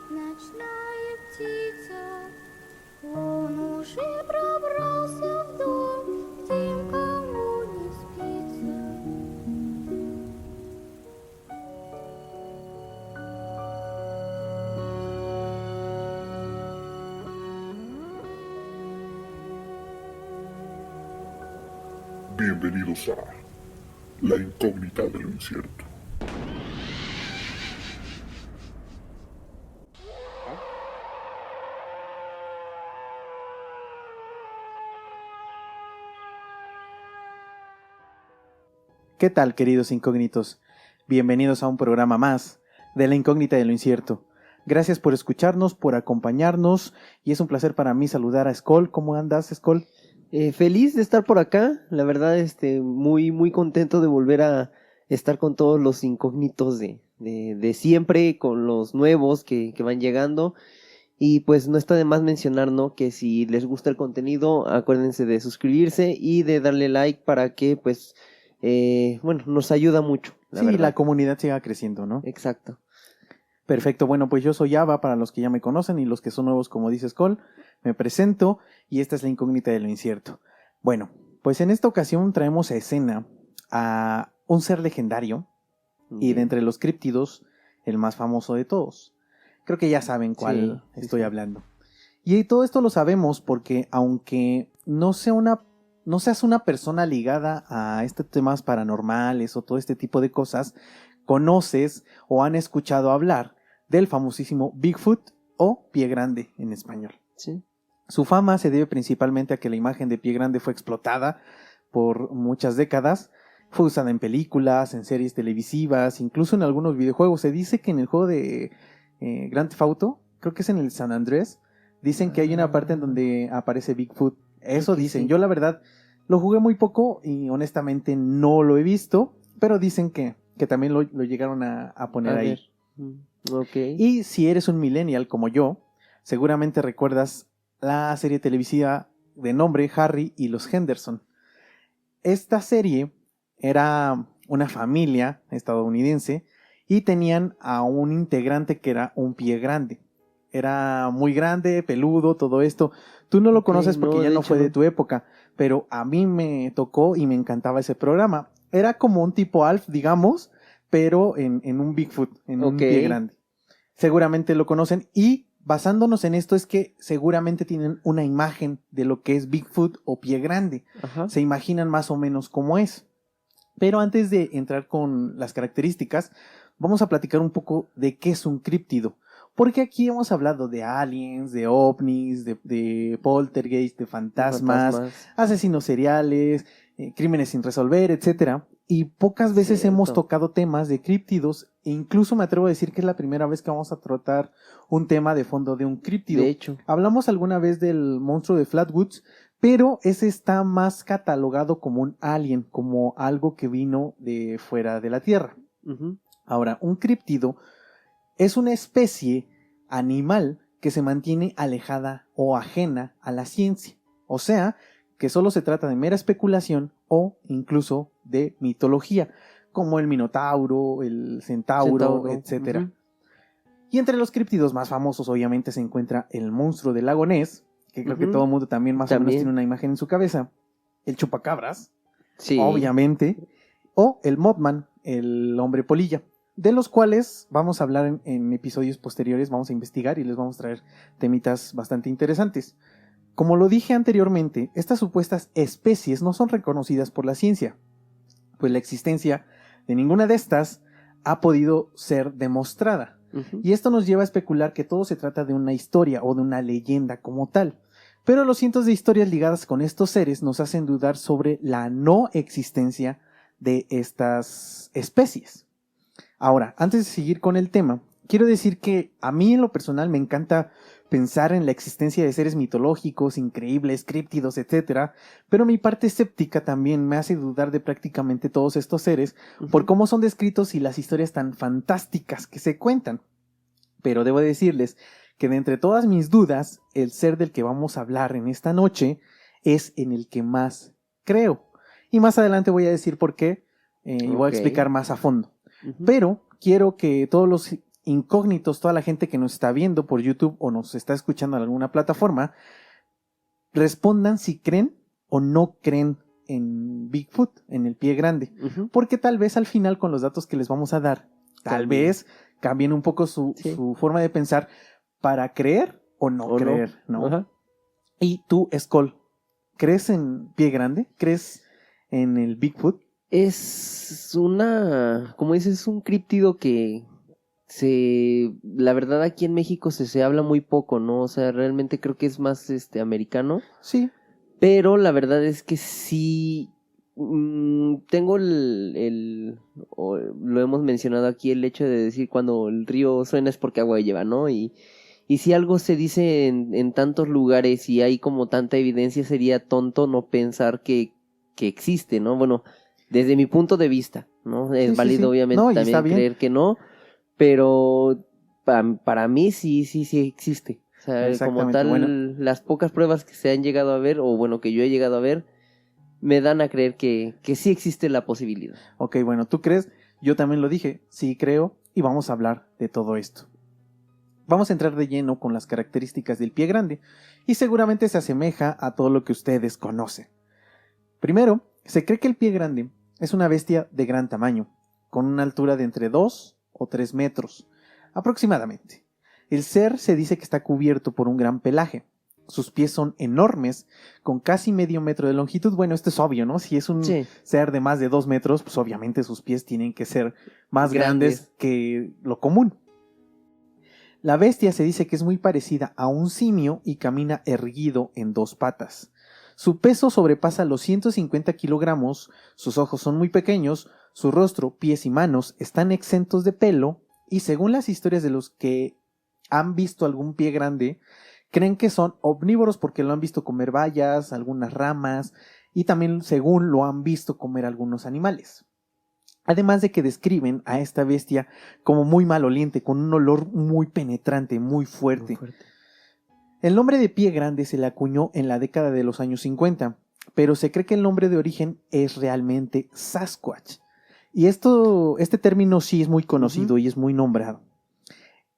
ночная птица. Он уже пробрался в дом, тем, кому не спится. Bienvenidos a La Incógnita de lo Incierto. ¿Qué tal, queridos incógnitos? Bienvenidos a un programa más de La Incógnita de lo Incierto. Gracias por escucharnos, por acompañarnos, y es un placer para mí saludar a Skoll. ¿Cómo andas, Skoll? Feliz de estar por acá, la verdad, muy contento de volver a estar con todos los incógnitos de siempre, con los nuevos que van llegando. Y pues no está de más mencionar, ¿no?, que si les gusta el contenido, acuérdense de suscribirse y de darle like para que, pues, nos ayuda mucho. La comunidad siga creciendo, ¿no? Exacto. Perfecto, bueno, pues yo soy Ava, para los que ya me conocen, y los que son nuevos, como dice Skoll, me presento, y esta es La Incógnita de lo Incierto. Bueno, pues en esta ocasión traemos a escena a un ser legendario, y de entre los críptidos, el más famoso de todos. Creo que ya saben cuál estoy hablando. Y todo esto lo sabemos porque, aunque no seas una persona ligada a estos temas paranormales o todo este tipo de cosas, conoces o han escuchado hablar del famosísimo Bigfoot o Pie Grande en español. Sí. Su fama se debe principalmente a que la imagen de Pie Grande fue explotada por muchas décadas. Fue usada en películas, en series televisivas, incluso en algunos videojuegos. Se dice que en el juego de Grand Theft Auto, creo que es en el San Andrés, dicen que hay una parte en donde aparece Bigfoot. Eso dicen. Sí. Yo la verdad lo jugué muy poco y honestamente no lo he visto, pero dicen que también lo llegaron a poner ahí. Okay. Y si eres un millennial como yo, seguramente recuerdas la serie televisiva de nombre Harry y los Henderson. Esta serie era una familia estadounidense y tenían a un integrante que era un pie grande. Era muy grande, peludo, todo esto. Tú no lo conoces porque ya no fue de tu época, pero a mí me tocó y me encantaba ese programa. Era como un tipo Alf, digamos, pero en un Bigfoot, en un pie grande. Seguramente lo conocen, y basándonos en esto es que seguramente tienen una imagen de lo que es Bigfoot o pie grande. Ajá. Se imaginan más o menos cómo es. Pero antes de entrar con las características, vamos a platicar un poco de qué es un críptido. Porque aquí hemos hablado de aliens, de ovnis, de poltergeist, de fantasmas, asesinos seriales, crímenes sin resolver, etc. Y pocas veces hemos tocado temas de críptidos, e incluso me atrevo a decir que es la primera vez que vamos a tratar un tema de fondo de un críptido. De hecho. Hablamos alguna vez del monstruo de Flatwoods, pero ese está más catalogado como un alien, como algo que vino de fuera de la Tierra. Uh-huh. Ahora, un críptido es una especie animal que se mantiene alejada o ajena a la ciencia. O sea, que solo se trata de mera especulación o incluso de mitología, como el minotauro, el centauro, etc. Uh-huh. Y entre los críptidos más famosos, obviamente, se encuentra el monstruo del lago Ness, que creo que todo el mundo también más o menos tiene una imagen en su cabeza. El chupacabras, obviamente. O el Mothman, el hombre polilla, de los cuales vamos a hablar en episodios posteriores. Vamos a investigar y les vamos a traer temitas bastante interesantes. Como lo dije anteriormente, estas supuestas especies no son reconocidas por la ciencia, pues la existencia de ninguna de estas ha podido ser demostrada. Uh-huh. Y esto nos lleva a especular que todo se trata de una historia o de una leyenda como tal. Pero los cientos de historias ligadas con estos seres nos hacen dudar sobre la no existencia de estas especies. Ahora, antes de seguir con el tema, quiero decir que a mí en lo personal me encanta pensar en la existencia de seres mitológicos, increíbles, críptidos, etc. Pero mi parte escéptica también me hace dudar de prácticamente todos estos seres por cómo son descritos y las historias tan fantásticas que se cuentan. Pero debo decirles que de entre todas mis dudas, el ser del que vamos a hablar en esta noche es en el que más creo. Y más adelante voy a decir por qué y voy a explicar más a fondo. Pero quiero que todos los incógnitos, toda la gente que nos está viendo por YouTube o nos está escuchando en alguna plataforma, respondan si creen o no creen en Bigfoot, en el pie grande. Ujú. Porque tal vez al final, con los datos que les vamos a dar, tal Cambien. vez cambien un poco su forma de pensar para creer o no ¿O no? creer, ¿no? Ajá. Y tú, Skoll, ¿crees en pie grande? ¿Crees en el Bigfoot? Es como dices, es un críptido que la verdad aquí en México se habla muy poco, ¿no? O sea, realmente creo que es más americano, Sí. pero la verdad es que sí tengo lo hemos mencionado aquí, el hecho de decir cuando el río suena es porque agua lleva, ¿no? Y si algo se dice en tantos lugares y hay como tanta evidencia, sería tonto no pensar que existe, ¿no? Bueno, desde mi punto de vista, ¿no? Es Sí, sí, válido sí. obviamente No, y está también bien. creer que no, pero para mí sí existe. O sea, como Exactamente, tal, bueno. las pocas pruebas que se han llegado a ver, o bueno, que yo he llegado a ver, me dan a creer que sí existe la posibilidad. Ok, bueno, ¿tú crees? Yo también lo dije, sí creo, y vamos a hablar de todo esto. Vamos a entrar de lleno con las características del pie grande, y seguramente se asemeja a todo lo que ustedes conocen. Primero, se cree que el pie grande es una bestia de gran tamaño, con una altura de entre 2 o 3 metros, aproximadamente. El ser se dice que está cubierto por un gran pelaje. Sus pies son enormes, con casi medio metro de longitud. Bueno, esto es obvio, ¿no? Si es un Sí. ser de más de 2 metros, pues obviamente sus pies tienen que ser más grandes que lo común. La bestia se dice que es muy parecida a un simio y camina erguido en 2 patas. Su peso sobrepasa los 150 kilogramos, sus ojos son muy pequeños, su rostro, pies y manos están exentos de pelo, y según las historias de los que han visto algún pie grande, creen que son omnívoros porque lo han visto comer bayas, algunas ramas, y también según lo han visto comer algunos animales. Además de que describen a esta bestia como muy maloliente, con un olor muy penetrante, muy fuerte. El nombre de pie grande se le acuñó en la década de los años 50, pero se cree que el nombre de origen es realmente Sasquatch. Y este término sí es muy conocido y es muy nombrado.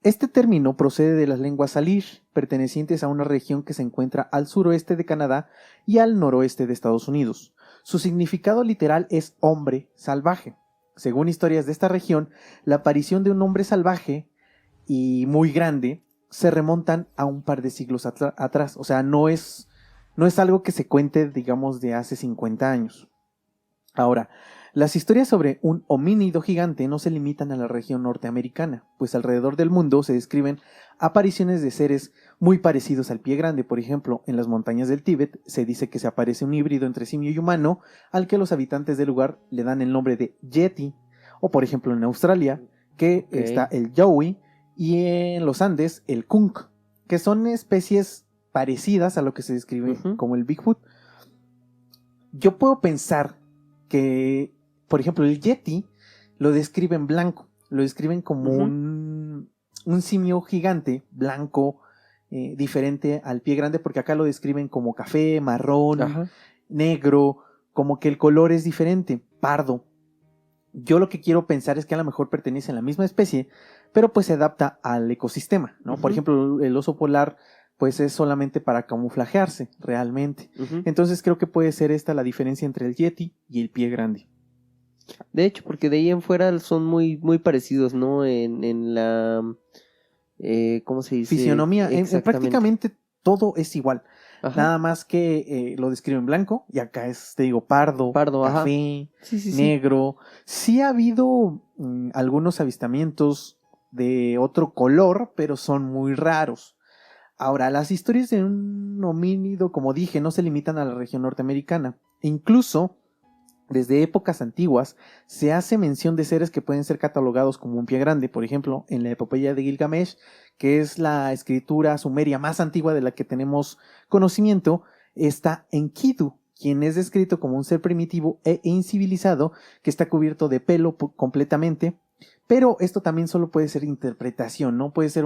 Este término procede de las lenguas Salish, pertenecientes a una región que se encuentra al suroeste de Canadá y al noroeste de Estados Unidos. Su significado literal es hombre salvaje. Según historias de esta región, la aparición de un hombre salvaje y muy grande se remontan a un par de siglos atrás. O sea, no es algo que se cuente, digamos, de hace 50 años. Ahora, las historias sobre un homínido gigante no se limitan a la región norteamericana, pues alrededor del mundo se describen apariciones de seres muy parecidos al pie grande. Por ejemplo, en las montañas del Tíbet se dice que se aparece un híbrido entre simio y humano, al que los habitantes del lugar le dan el nombre de Yeti. O por ejemplo en Australia, que está el Yowie, y en los Andes el Kunk, que son especies parecidas a lo que se describe como el Bigfoot. Yo puedo pensar que, por ejemplo, el Yeti lo describen blanco, lo describen como un simio gigante blanco, diferente al pie grande, porque acá lo describen como café, marrón, negro, como que el color es diferente, pardo. Yo lo que quiero pensar es que a lo mejor pertenece a la misma especie, pero pues se adapta al ecosistema, ¿no? Por ejemplo, el oso polar pues es solamente para camuflajearse, realmente. Entonces creo que puede ser esta la diferencia entre el Yeti y el pie grande. De hecho, porque de ahí en fuera son muy, muy parecidos, ¿no? En la... ¿cómo se dice? Fisionomía, en prácticamente todo es igual. Ajá. Nada más que lo describen blanco, y acá es, te digo, pardo café, negro. Sí ha habido algunos avistamientos de otro color, pero son muy raros. Ahora, las historias de un homínido, como dije, no se limitan a la región norteamericana. Incluso, desde épocas antiguas, se hace mención de seres que pueden ser catalogados como un pie grande. Por ejemplo, en la epopeya de Gilgamesh, que es la escritura sumeria más antigua de la que tenemos conocimiento, está Enkidu, quien es descrito como un ser primitivo e incivilizado que está cubierto de pelo completamente. Pero esto también solo puede ser interpretación, ¿no? Puede ser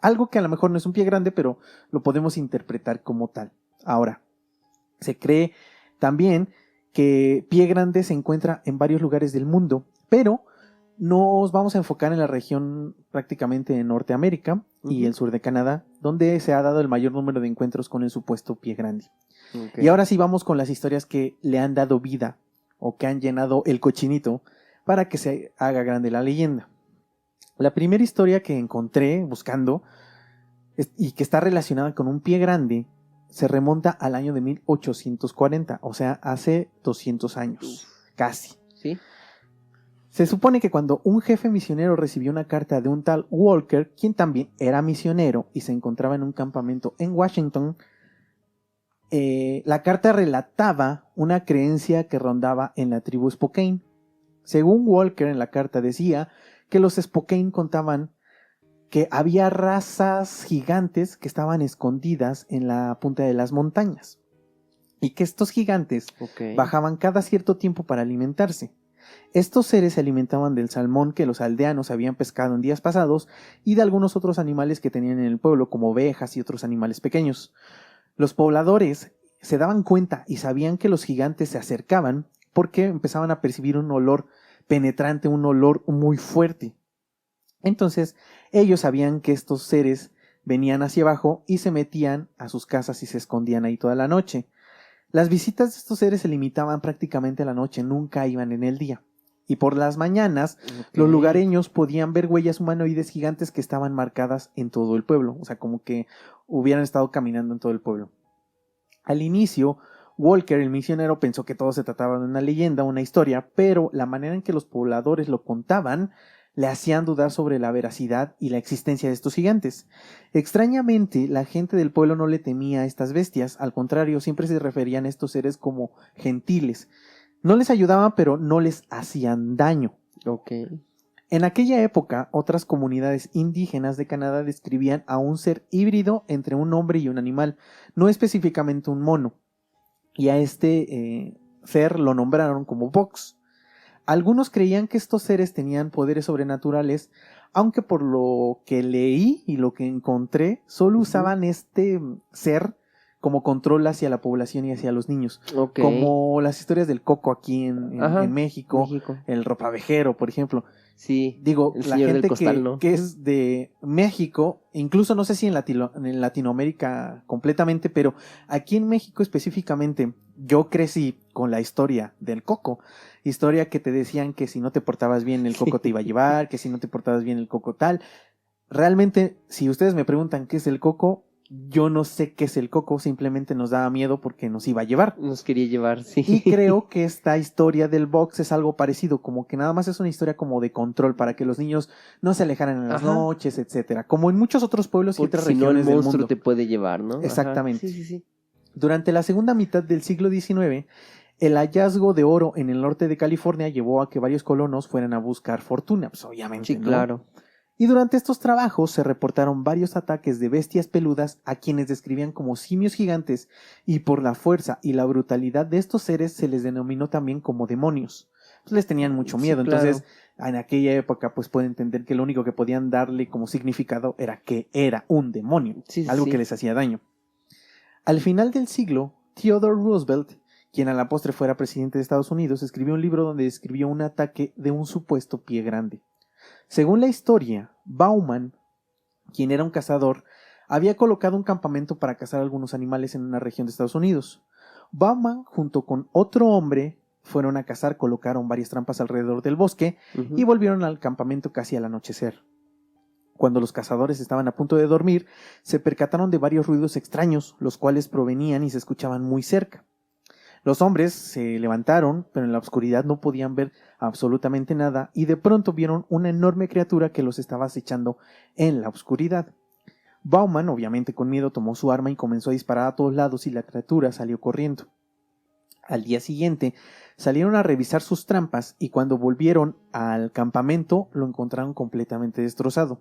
algo que a lo mejor no es un pie grande, pero lo podemos interpretar como tal. Ahora, se cree también que pie grande se encuentra en varios lugares del mundo, pero Nos vamos a enfocar en la región prácticamente de Norteamérica y Ujú. el sur de Canadá, donde se ha dado el mayor número de encuentros con el supuesto pie grande. Ok. Y ahora sí vamos con las historias que le han dado vida o que han llenado el cochinito para que se haga grande la leyenda. La primera historia que encontré buscando y que está relacionada con un pie grande se remonta al año de 1840, o sea, hace 200 años, casi. ¿Sí? Se supone que cuando un jefe misionero recibió una carta de un tal Walker, quien también era misionero y se encontraba en un campamento en Washington, la carta relataba una creencia que rondaba en la tribu Spokane. Según Walker, en la carta decía que los Spokane contaban que había razas gigantes que estaban escondidas en la punta de las montañas y que estos gigantes Ok. bajaban cada cierto tiempo para alimentarse. Estos seres se alimentaban del salmón que los aldeanos habían pescado en días pasados y de algunos otros animales que tenían en el pueblo, como ovejas y otros animales pequeños. Los pobladores se daban cuenta y sabían que los gigantes se acercaban porque empezaban a percibir un olor penetrante, un olor muy fuerte. Entonces, ellos sabían que estos seres venían hacia abajo y se metían a sus casas y se escondían ahí toda la noche. Las visitas de estos seres se limitaban prácticamente a la noche, nunca iban en el día. Y por las mañanas, Ok. los lugareños podían ver huellas humanoides gigantes que estaban marcadas en todo el pueblo, o sea, como que hubieran estado caminando en todo el pueblo. Al inicio, Walker, el misionero, pensó que todo se trataba de una leyenda, una historia, pero la manera en que los pobladores lo contaban le hacían dudar sobre la veracidad y la existencia de estos gigantes. Extrañamente, la gente del pueblo no le temía a estas bestias, al contrario, siempre se referían a estos seres como gentiles. No les ayudaban, pero no les hacían daño. Ok. En aquella época, otras comunidades indígenas de Canadá describían a un ser híbrido entre un hombre y un animal, no específicamente un mono, y a este ser lo nombraron como Vox. Algunos creían que estos seres tenían poderes sobrenaturales, aunque por lo que leí y lo que encontré, solo usaban este ser como control hacia la población y hacia los niños, Ok. como las historias del Coco aquí Ajá, en México, México. el ropavejero, por ejemplo. Sí. Digo, El la señor del gente costal, ¿no? que es de México, incluso no sé si en Latinoamérica completamente, pero aquí en México específicamente, yo crecí con la historia del Coco. Historia que te decían que si no te portabas bien el Coco te iba a llevar, que si no te portabas bien el Coco tal. Realmente, si ustedes me preguntan qué es el Coco, yo no sé qué es el Coco, simplemente nos daba miedo porque nos iba a llevar. Nos quería llevar, sí. Y creo que esta historia del box es algo parecido, como que nada más es una historia como de control para que los niños no se alejaran en las Ajá. noches, etcétera. Como en muchos otros pueblos y Porque otras si no, el regiones del monstruo mundo. te puede llevar, ¿no? Ajá. Exactamente. Sí, sí, sí. Durante la segunda mitad del siglo XIX, el hallazgo de oro en el norte de California llevó a que varios colonos fueran a buscar fortuna, pues obviamente, Sí, ¿no? claro. Y durante estos trabajos se reportaron varios ataques de bestias peludas a quienes describían como simios gigantes, y por la fuerza y la brutalidad de estos seres se les denominó también como demonios. Pues les tenían mucho miedo, Sí, claro. entonces en aquella época pues pueden entender que lo único que podían darle como significado era que era un demonio, Sí, sí, algo sí. que les hacía daño. Al final del siglo, Theodore Roosevelt, quien a la postre fuera presidente de Estados Unidos, escribió un libro donde describió un ataque de un supuesto pie grande. Según la historia, Bauman, quien era un cazador, había colocado un campamento para cazar algunos animales en una región de Estados Unidos. Bauman, junto con otro hombre, fueron a cazar, colocaron varias trampas alrededor del bosque Ujú. y volvieron al campamento casi al anochecer. Cuando los cazadores estaban a punto de dormir, se percataron de varios ruidos extraños, los cuales provenían y se escuchaban muy cerca. Los hombres se levantaron, pero en la oscuridad no podían ver absolutamente nada, y de pronto vieron una enorme criatura que los estaba acechando en la oscuridad. Bauman, obviamente con miedo, tomó su arma y comenzó a disparar a todos lados, y la criatura salió corriendo. Al día siguiente salieron a revisar sus trampas, y cuando volvieron al campamento lo encontraron completamente destrozado.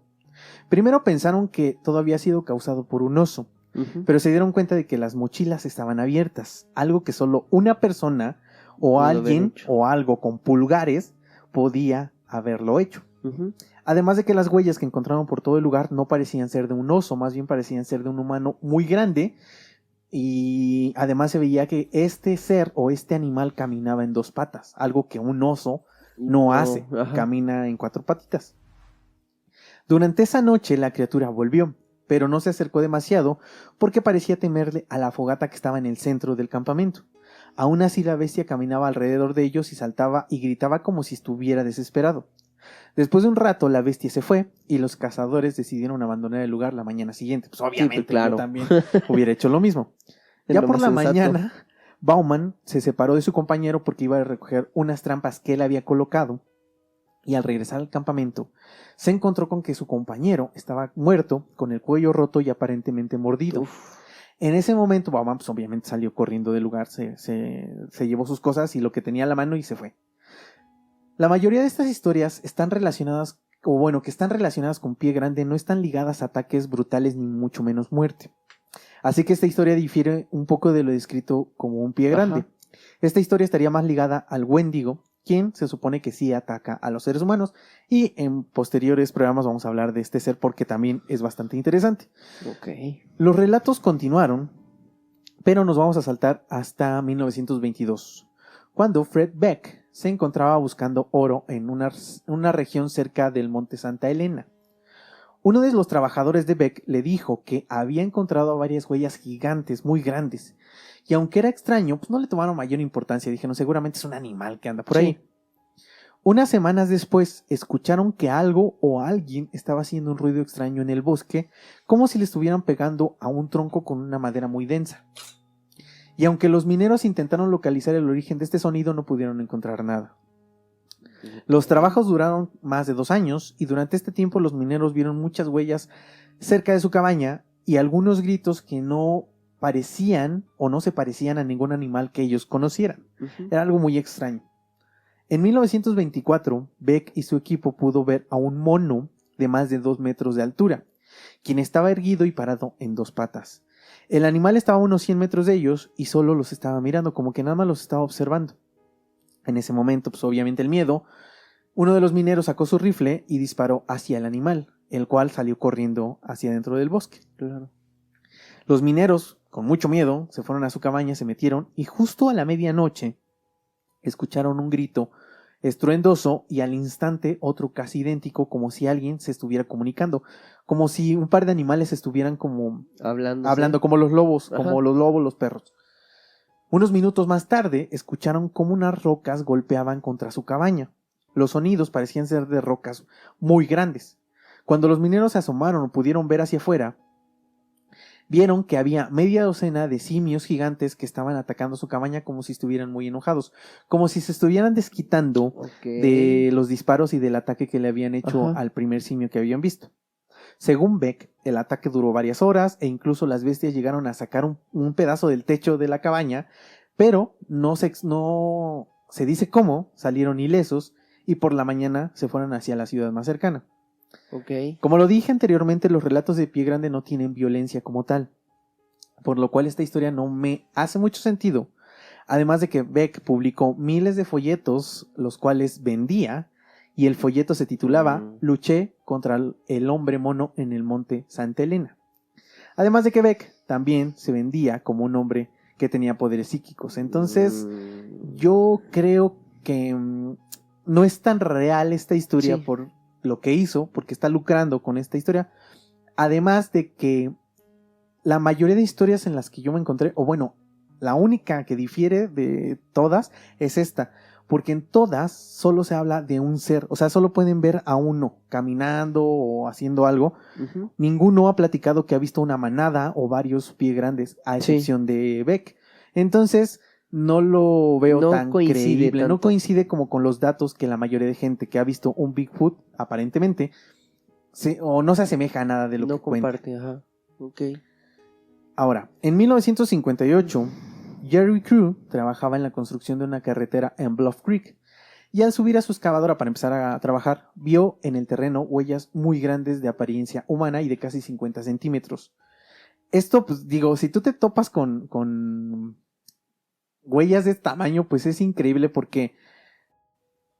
Primero pensaron que todo había sido causado por un oso, Ujú. pero se dieron cuenta de que las mochilas estaban abiertas, algo que solo una persona o Pudo haber alguien hecho. o algo con pulgares podía haberlo hecho. Ujú. Además de que las huellas que encontraron por todo el lugar no parecían ser de un oso, más bien parecían ser de un humano muy grande, y además se veía que este ser o este animal caminaba en dos patas, algo que un oso no No, hace, ajá. camina en 4 patitas. Durante esa noche la criatura volvió, pero no se acercó demasiado porque parecía temerle a la fogata que estaba en el centro del campamento. Aún así la bestia caminaba alrededor de ellos y saltaba y gritaba como si estuviera desesperado. Después de un rato la bestia se fue y los cazadores decidieron abandonar el lugar la mañana siguiente. Pues obviamente claro. yo también hubiera hecho lo mismo. Es Ya lo por más la sensato. mañana, Bauman se separó de su compañero porque iba a recoger unas trampas que él había colocado y al regresar al campamento se encontró con que su compañero estaba muerto, con el cuello roto y aparentemente mordido. Uf. En ese momento Bauman pues obviamente salió corriendo del lugar, se llevó sus cosas y lo que tenía a la mano y se fue. La mayoría de estas historias están relacionadas, o bueno, que están relacionadas con Pie Grande, no están ligadas a ataques brutales ni mucho menos muerte. Así que esta historia difiere un poco de lo descrito como un pie grande. Ajá. Esta historia estaría más ligada al Wendigo, quien se supone que sí ataca a los seres humanos, y en posteriores programas vamos a hablar de este ser porque también es bastante interesante. Ok. Los relatos continuaron, pero nos vamos a saltar hasta 1922, cuando Fred Beck se encontraba buscando oro en una región cerca del monte Santa Elena. Uno de los trabajadores de Beck le dijo que había encontrado varias huellas gigantes, muy grandes, y aunque era extraño, pues no le tomaron mayor importancia, dijeron seguramente es un animal que anda por ahí. Unas semanas después escucharon que algo o alguien estaba haciendo un ruido extraño en el bosque, como si le estuvieran pegando a un tronco con una madera muy densa. Y aunque los mineros intentaron localizar el origen de este sonido, no pudieron encontrar nada. Los trabajos duraron más de 2 años y durante este tiempo los mineros vieron muchas huellas cerca de su cabaña y algunos gritos que no parecían o no se parecían a ningún animal que ellos conocieran. Ujú. Era algo muy extraño. En 1924, Beck y su equipo pudo ver a un mono de más de 2 metros de altura, quien estaba erguido y parado en 2 patas. El animal estaba a unos 100 metros de ellos y solo los estaba mirando, como que nada más los estaba observando. En ese momento, pues obviamente el miedo, uno de los mineros sacó su rifle y disparó hacia el animal, el cual salió corriendo hacia dentro del bosque. Claro. Los mineros, con mucho miedo, se fueron a su cabaña, se metieron y justo a la medianoche escucharon un grito estruendoso y al instante otro casi idéntico, como si alguien se estuviera comunicando, como si un par de animales estuvieran como hablando como los lobos, Ajá. como los lobos, los perros. Unos minutos más tarde escucharon cómo unas rocas golpeaban contra su cabaña. Los sonidos parecían ser de rocas muy grandes. Cuando los mineros se asomaron o pudieron ver hacia afuera, vieron que había media docena de simios gigantes que estaban atacando su cabaña como si estuvieran muy enojados, como si se estuvieran desquitando Ok. de los disparos y del ataque que le habían hecho Ajá. al primer simio que habían visto. Según Beck, el ataque duró varias horas e incluso las bestias llegaron a sacar un pedazo del techo de la cabaña, pero no se dice cómo salieron ilesos y por la mañana se fueron hacia la ciudad más cercana. Ok. Como lo dije anteriormente, los relatos de Pie Grande no tienen violencia como tal, por lo cual esta historia no me hace mucho sentido. Además de que Beck publicó miles de folletos, los cuales vendía, y el folleto se titulaba Luché contra el hombre mono en el monte Santa Elena. Además de que Beck también se vendía como un hombre que tenía poderes psíquicos. Entonces, yo creo que no es tan real esta historia Sí. por lo que hizo, porque está lucrando con esta historia. Además de que la mayoría de historias en las que yo me encontré, o bueno, la única que difiere de todas es esta, porque en todas solo se habla de un ser, o sea, solo pueden ver a uno caminando o haciendo algo. Ujú. Ninguno ha platicado que ha visto una manada o varios pie grandes, a Sí. excepción de Beck. Entonces, no lo veo No tan coincide creíble, no tanto. coincide como con los datos que la mayoría de gente que ha visto un Bigfoot, aparentemente, o no se asemeja a nada de lo No que cuenta. comparte, ajá. Ok. Ahora, en 1958, Jerry Crew trabajaba en la construcción de una carretera en Bluff Creek y al subir a su excavadora para empezar a trabajar, vio en el terreno huellas muy grandes de apariencia humana y de casi 50 centímetros. Esto, pues digo, si tú te topas con huellas de este tamaño, pues es increíble porque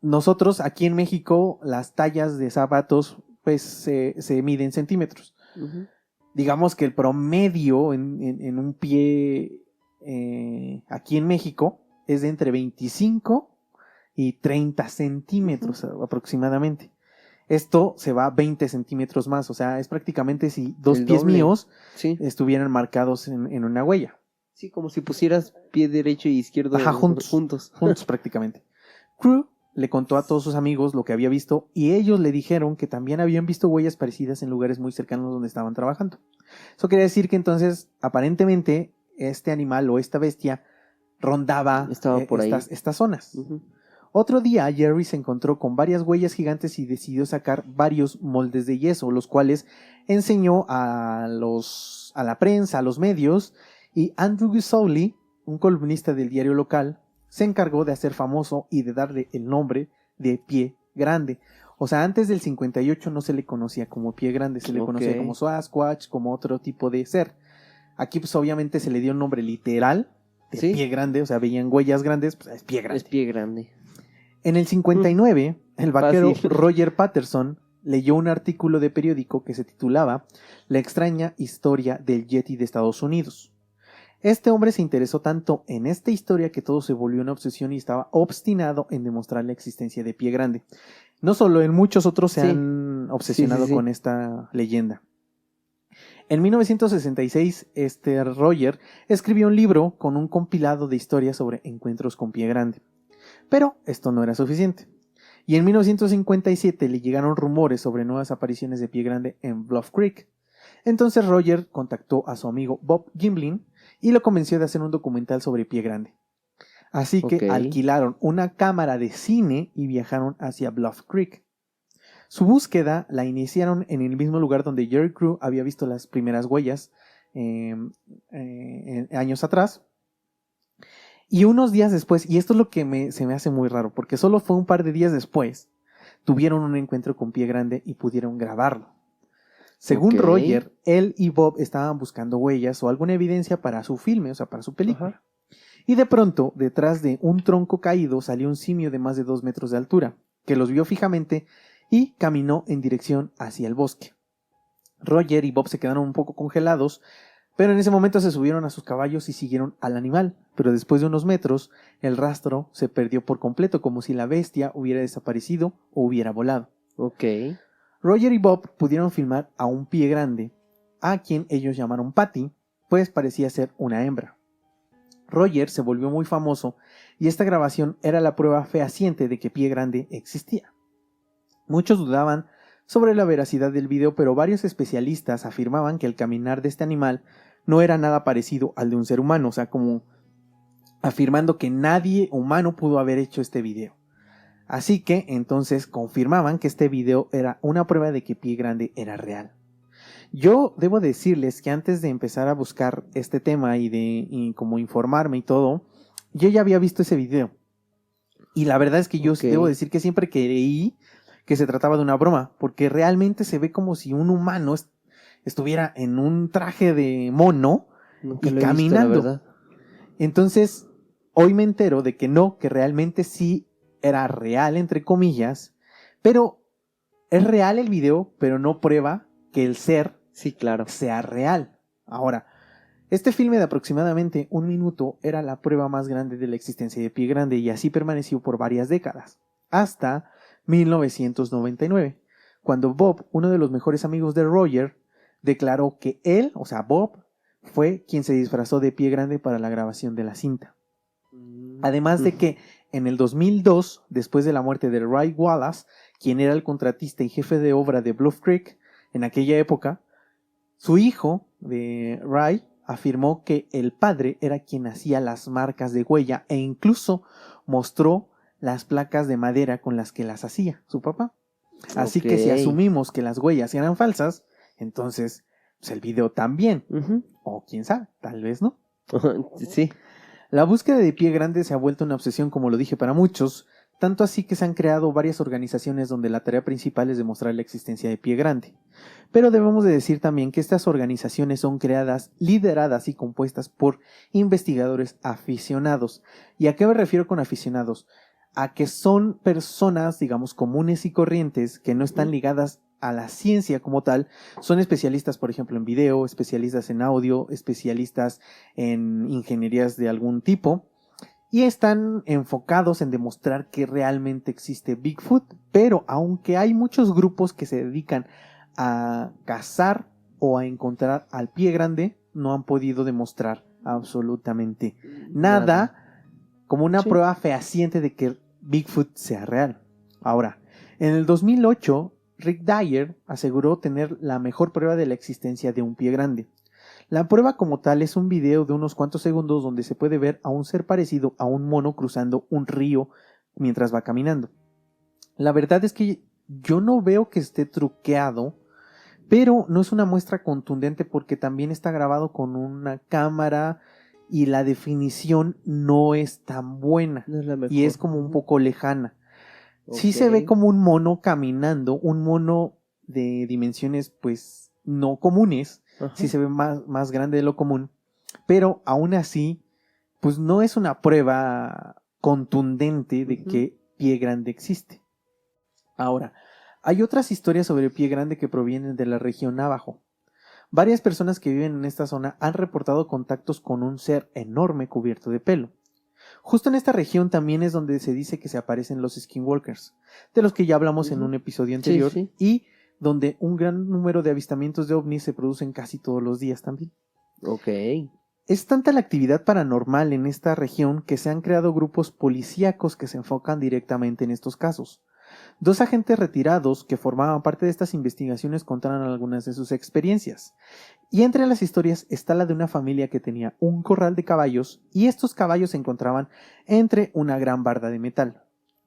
nosotros aquí en México las tallas de zapatos pues se miden centímetros. Ujú. Digamos que el promedio en un pie aquí en México es de entre 25 y 30 centímetros aproximadamente. Esto se va a 20 centímetros más, o sea, es prácticamente si dos El pies doble. míos Sí. estuvieran marcados en una huella. Sí, como si pusieras pie derecho y izquierdo Ajá, juntos. Juntos prácticamente. Crew le contó a todos sus amigos lo que había visto y ellos le dijeron que también habían visto huellas parecidas en lugares muy cercanos donde estaban trabajando. Eso quiere decir que entonces, aparentemente, este animal o esta bestia rondaba Estaba por ahí. estas zonas. Ujú. Otro día, Jerry se encontró con varias huellas gigantes y decidió sacar varios moldes de yeso, los cuales enseñó a la prensa, a los medios, y Andrew Guzzoli, un columnista del diario local, se encargó de hacer famoso y de darle el nombre de Pie Grande. O sea, antes del 58 no se le conocía como Pie Grande, se le conocía como Sasquatch, como otro tipo de ser. Aquí pues obviamente se le dio un nombre literal de Pie Grande, o sea, veían huellas grandes, pues es Pie Grande. Es Pie Grande. En el 59, el vaquero Fácil. Roger Patterson leyó un artículo de periódico que se titulaba La extraña historia del Yeti de Estados Unidos. Este hombre se interesó tanto en esta historia que todo se volvió una obsesión y estaba obstinado en demostrar la existencia de Pie Grande. No solo él, muchos otros se han obsesionado con esta leyenda. En 1966, Roger escribió un libro con un compilado de historias sobre encuentros con Pie Grande. Pero esto no era suficiente. Y en 1957 le llegaron rumores sobre nuevas apariciones de Pie Grande en Bluff Creek. Entonces Roger contactó a su amigo Bob Gimlin y lo convenció de hacer un documental sobre Pie Grande. Así que alquilaron una cámara de cine y viajaron hacia Bluff Creek. Su búsqueda la iniciaron en el mismo lugar donde Jerry Crew había visto las primeras huellas años atrás. Y unos días después, y esto es lo que se me hace muy raro, porque solo fue un par de días después, tuvieron un encuentro con Pie Grande y pudieron grabarlo. Según Roger, él y Bob estaban buscando huellas o alguna evidencia para su filme, o sea, para su película. Ajá. Y de pronto, detrás de un tronco caído, salió un simio de más de 2 metros de altura, que los vio fijamente y caminó en dirección hacia el bosque. Roger y Bob se quedaron un poco congelados, pero en ese momento se subieron a sus caballos y siguieron al animal, pero después de unos metros, el rastro se perdió por completo, como si la bestia hubiera desaparecido o hubiera volado. Roger y Bob pudieron filmar a un Pie Grande, a quien ellos llamaron Patty, pues parecía ser una hembra. Roger se volvió muy famoso y esta grabación era la prueba fehaciente de que Pie Grande existía. Muchos dudaban sobre la veracidad del video, pero varios especialistas afirmaban que el caminar de este animal no era nada parecido al de un ser humano, o sea, como afirmando que nadie humano pudo haber hecho este video. Así que entonces confirmaban que este video era una prueba de que Pie Grande era real. Yo debo decirles que antes de empezar a buscar este tema y como informarme y todo, yo ya había visto ese video. Y la verdad es que yo debo decir que siempre creí que se trataba de una broma, porque realmente se ve como si un humano estuviera en un traje de mono y caminando. Visto, la verdad. Entonces, hoy me entero de que no, que realmente sí era real, entre comillas, pero es real el video, pero no prueba que el ser sea real. Ahora, este filme de aproximadamente 1 minuto era la prueba más grande de la existencia de Pie Grande y así permaneció por varias décadas, hasta 1999, cuando Bob, uno de los mejores amigos de Roger, declaró que él, o sea Bob, fue quien se disfrazó de Pie Grande para la grabación de la cinta. Además de que en el 2002, después de la muerte de Ray Wallace, quien era el contratista y jefe de obra de Bluff Creek en aquella época, su hijo de Ray afirmó que el padre era quien hacía las marcas de huella e incluso mostró las placas de madera con las que las hacía su papá. Así que si asumimos que las huellas eran falsas, entonces pues el video también. O quién sabe, tal vez no. Sí. La búsqueda de Pie Grande se ha vuelto una obsesión, como lo dije, para muchos, tanto así que se han creado varias organizaciones donde la tarea principal es demostrar la existencia de Pie Grande. Pero debemos de decir también que estas organizaciones son creadas, lideradas y compuestas por investigadores aficionados. ¿Y a qué me refiero con aficionados? A que son personas, digamos, comunes y corrientes que no están ligadas a la ciencia como tal, son especialistas, por ejemplo, en video, especialistas en audio, especialistas en ingenierías de algún tipo, y están enfocados en demostrar que realmente existe Bigfoot, pero aunque hay muchos grupos que se dedican a cazar o a encontrar al pie grande, no han podido demostrar absolutamente nada como una Sí. prueba fehaciente de que Bigfoot sea real. Ahora, en el 2008, Rick Dyer aseguró tener la mejor prueba de la existencia de un pie grande. La prueba como tal es un video de unos cuantos segundos donde se puede ver a un ser parecido a un mono cruzando un río mientras va caminando. La verdad es que yo no veo que esté truqueado, pero no es una muestra contundente porque también está grabado con una cámara y la definición no es tan buena No es la mejor. y es como un poco lejana. Sí Ok. se ve como un mono caminando, un mono de dimensiones pues no comunes, Ajá. sí se ve más grande de lo común, pero aún así pues no es una prueba contundente de Ujú. que pie grande existe. Ahora, hay otras historias sobre pie grande que provienen de la región Navajo. Varias personas que viven en esta zona han reportado contactos con un ser enorme cubierto de pelo. Justo en esta región también es donde se dice que se aparecen los skinwalkers, de los que ya hablamos en Ujú. un episodio anterior, Sí. y donde un gran número de avistamientos de ovnis se producen casi todos los días también. Ok. Es tanta la actividad paranormal en esta región que se han creado grupos policíacos que se enfocan directamente en estos casos. 2 agentes retirados que formaban parte de estas investigaciones contaron algunas de sus experiencias. Y entre las historias está la de una familia que tenía un corral de caballos y estos caballos se encontraban entre una gran barda de metal.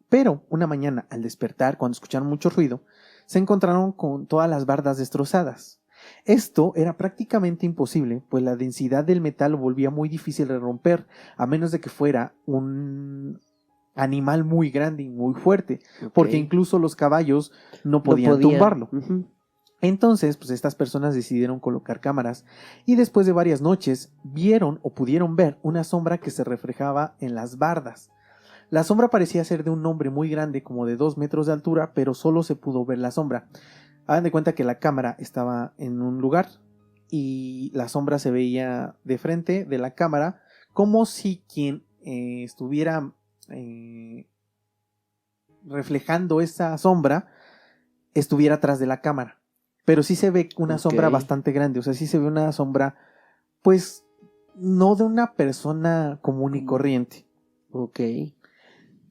Pero una mañana, al despertar, cuando escucharon mucho ruido, se encontraron con todas las bardas destrozadas. Esto era prácticamente imposible, pues la densidad del metal lo volvía muy difícil de romper, a menos de que fuera un animal muy grande y muy fuerte, porque Ok. incluso los caballos no No podían tumbarlo. Ujú. Entonces, pues estas personas decidieron colocar cámaras y después de varias noches vieron o pudieron ver una sombra que se reflejaba en las bardas. La sombra parecía ser de un hombre muy grande, como de 2 metros de altura, pero solo se pudo ver la sombra. Hagan de cuenta que la cámara estaba en un lugar y la sombra se veía de frente de la cámara, como si quien estuviera reflejando esa sombra estuviera atrás de la cámara. Pero sí se ve una Ok. sombra bastante grande, o sea, sí se ve una sombra, pues, no de una persona común y corriente. Ok.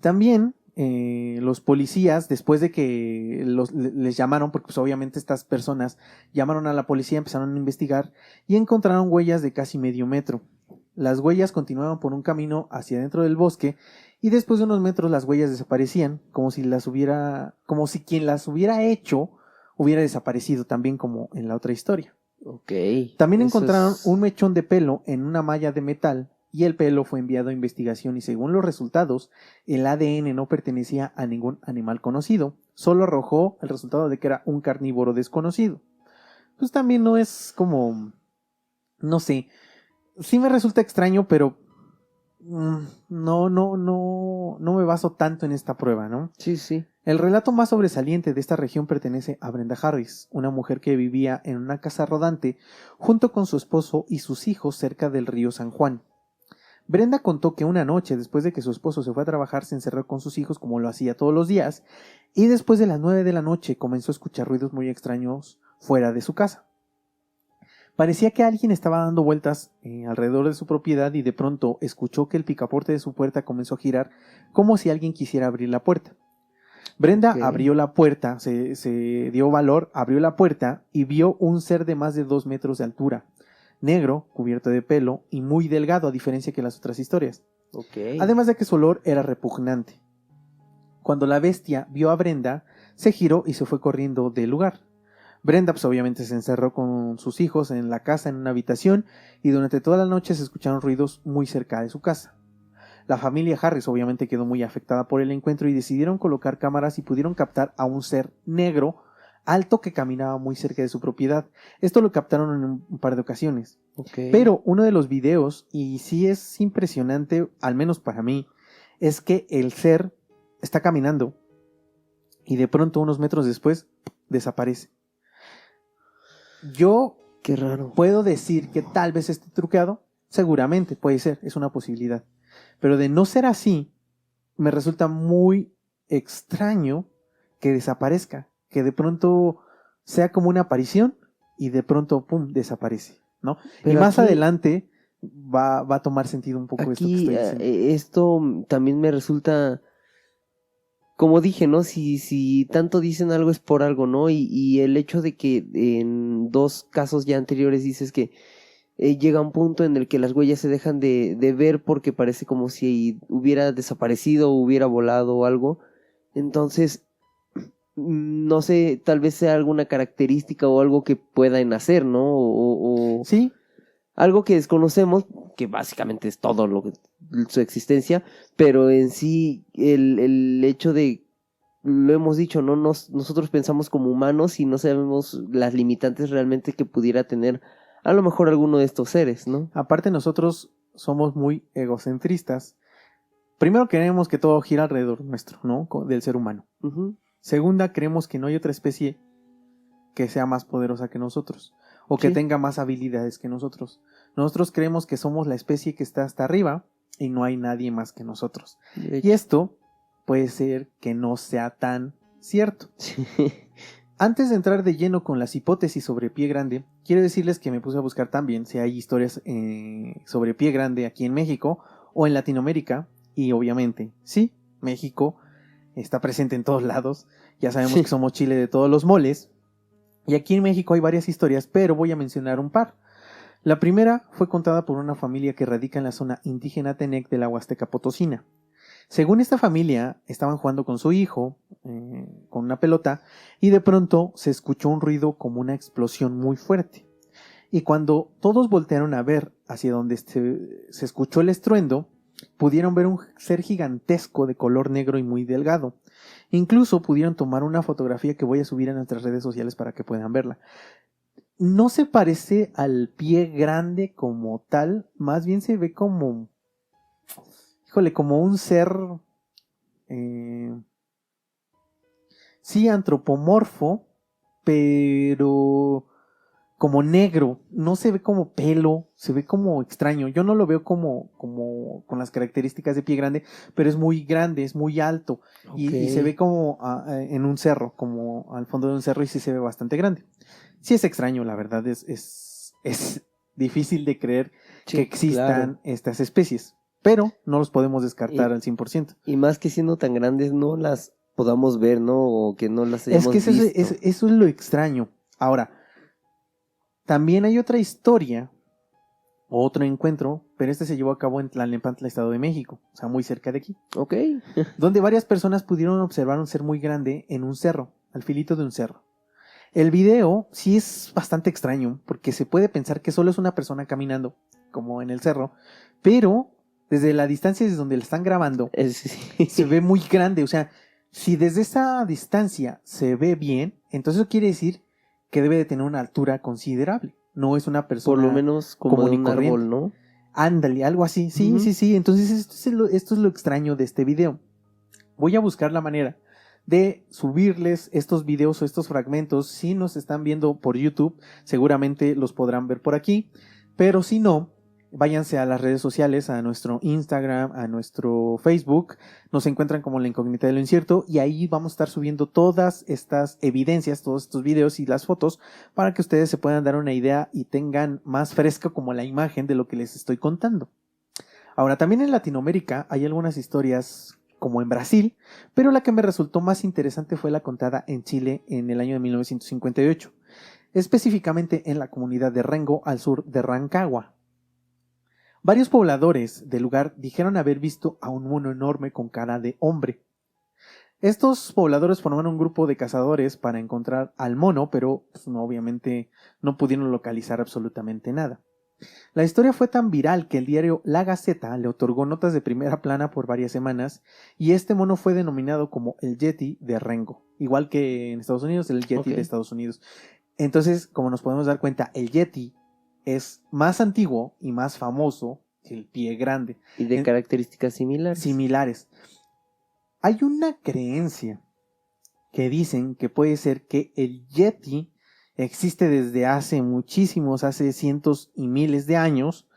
También los policías, después de que les llamaron, porque pues obviamente estas personas llamaron a la policía, empezaron a investigar y encontraron huellas de casi medio metro. Las huellas continuaban por un camino hacia dentro del bosque y después de unos metros las huellas desaparecían, como si quien las hubiera hecho hubiera desaparecido, también como en la otra historia. Ok. También Eso encontraron es- un mechón de pelo en una malla de metal y el pelo fue enviado a investigación y según los resultados, el ADN no pertenecía a ningún animal conocido, solo arrojó el resultado de que era un carnívoro desconocido. Pues también no es como, no sé, sí me resulta extraño, pero no me baso tanto en esta prueba, ¿no? Sí. El relato más sobresaliente de esta región pertenece a Brenda Harris, una mujer que vivía en una casa rodante junto con su esposo y sus hijos cerca del río San Juan. Brenda contó que una noche, después de que su esposo se fue a trabajar, se encerró con sus hijos como lo hacía todos los días, y después de las 9 de la noche comenzó a escuchar ruidos muy extraños fuera de su casa. Parecía que alguien estaba dando vueltas alrededor de su propiedad y de pronto escuchó que el picaporte de su puerta comenzó a girar como si alguien quisiera abrir la puerta. Brenda Ok. abrió la puerta, se dio valor, abrió la puerta y vio un ser de más de 2 metros de altura, negro, cubierto de pelo y muy delgado a diferencia que las otras historias. Ok. Además de que su olor era repugnante. Cuando la bestia vio a Brenda, se giró y se fue corriendo del lugar. Brenda pues obviamente se encerró con sus hijos en la casa en una habitación y durante toda la noche se escucharon ruidos muy cerca de su casa. La familia Harris obviamente quedó muy afectada por el encuentro y decidieron colocar cámaras y pudieron captar a un ser negro alto que caminaba muy cerca de su propiedad. Esto lo captaron en un par de ocasiones. Ok. Pero uno de los videos, y sí es impresionante, al menos para mí, es que el ser está caminando y de pronto unos metros después desaparece. Yo Qué raro. puedo decir que tal vez esté truqueado, seguramente puede ser, es una posibilidad. Pero de no ser así, me resulta muy extraño que desaparezca, que de pronto sea como una aparición y de pronto, pum, desaparece, ¿no? Y Pero más aquí- adelante va a tomar sentido un poco esto que Aquí estoy diciendo. esto también me resulta, como dije, ¿no? Si tanto dicen algo es por algo, ¿no? Y el hecho de que en dos casos ya anteriores dices que llega un punto en el que las huellas se dejan de ver porque parece como si hubiera desaparecido o hubiera volado o algo. Entonces, no sé, tal vez sea alguna característica o algo que puedan hacer, ¿no? O Sí, algo que desconocemos, que básicamente es todo lo que, su existencia, pero en sí el hecho de, lo hemos dicho, ¿no? Nosotros pensamos como humanos y no sabemos las limitantes realmente que pudiera tener a lo mejor alguno de estos seres, ¿no? aparte nosotros somos muy egocentristas. Primero queremos que todo gira alrededor nuestro, ¿no? Del ser humano. Ujú. Segunda, creemos que no hay otra especie que sea más poderosa que nosotros o que Sí. tenga más habilidades que nosotros. Nosotros creemos que somos la especie que está hasta arriba y no hay nadie más que nosotros. De Y esto puede ser que no sea tan cierto. Sí. Antes de entrar de lleno con las hipótesis sobre Pie Grande, quiero decirles que me puse a buscar también si hay historias sobre Pie Grande aquí en México o en Latinoamérica. Y obviamente, sí, México está presente en todos lados. Ya sabemos que somos Chile de todos los moles. Y aquí en México hay varias historias, pero voy a mencionar un par. La primera fue contada por una familia que radica en la zona indígena Tenec de la Huasteca Potosina. Según esta familia, estaban jugando con su hijo, con una pelota, y de pronto se escuchó un ruido como una explosión muy fuerte. Y cuando todos voltearon a ver hacia donde se escuchó el estruendo, pudieron ver un ser gigantesco de color negro y muy delgado. Incluso pudieron tomar una fotografía que voy a subir a nuestras redes sociales para que puedan verla. No se parece al Pie Grande como tal, más bien se ve como, híjole, como un ser, sí, antropomorfo, pero como negro, no se ve como pelo, se ve como extraño. Yo no lo veo como con las características de Pie Grande, pero es muy grande, es muy alto y se ve como en un cerro, como al fondo de un cerro y sí se ve bastante grande. Sí es extraño, la verdad, es difícil de creer Sí, que existan claro. estas especies, pero no los podemos descartar al 100%. Y más que siendo tan grandes no las podamos ver, ¿no? O que no las Es hayamos que eso visto. es lo extraño. Ahora, también hay otra historia, otro encuentro, pero este se llevó a cabo en Tlalnepantla, Estado de México, o sea, muy cerca de aquí, Ok. donde varias personas pudieron observar un ser muy grande en un cerro, al filito de un cerro. El video sí es bastante extraño, porque se puede pensar que solo es una persona caminando, como en el cerro, pero desde la distancia desde donde le están grabando, Sí. se ve muy grande, o sea, si desde esa distancia se ve bien, entonces eso quiere decir que debe de tener una altura considerable. No es una persona Por lo menos como de común y un corriente. árbol, ¿no? Ándale, algo así. Sí, Ujú. sí. Entonces esto es lo extraño de este video. Voy a buscar la manera de subirles estos videos o estos fragmentos. Si nos están viendo por YouTube, seguramente los podrán ver por aquí. Pero si no, váyanse a las redes sociales, a nuestro Instagram, a nuestro Facebook. Nos encuentran como La Incógnita de lo Incierto y ahí vamos a estar subiendo todas estas evidencias, todos estos videos y las fotos para que ustedes se puedan dar una idea y tengan más fresca como la imagen de lo que les estoy contando. Ahora, también en Latinoamérica hay algunas historias como en Brasil, pero la que me resultó más interesante fue la contada en Chile en el año de 1958, específicamente en la comunidad de Rengo, al sur de Rancagua. Varios pobladores del lugar dijeron haber visto a un mono enorme con cara de hombre. Estos pobladores formaron un grupo de cazadores para encontrar al mono, pero pues, no, obviamente no pudieron localizar absolutamente nada. La historia fue tan viral que el diario La Gaceta le otorgó notas de primera plana por varias semanas y este mono fue denominado como el Yeti de Rengo, igual que en Estados Unidos el Yeti de Estados Unidos. Entonces, como nos podemos dar cuenta, el Yeti es más antiguo y más famoso que el Pie Grande. Y de características similares. Similares. Hay una creencia que dicen que puede ser que el Yeti existe desde hace muchísimos, hace cientos y miles de años,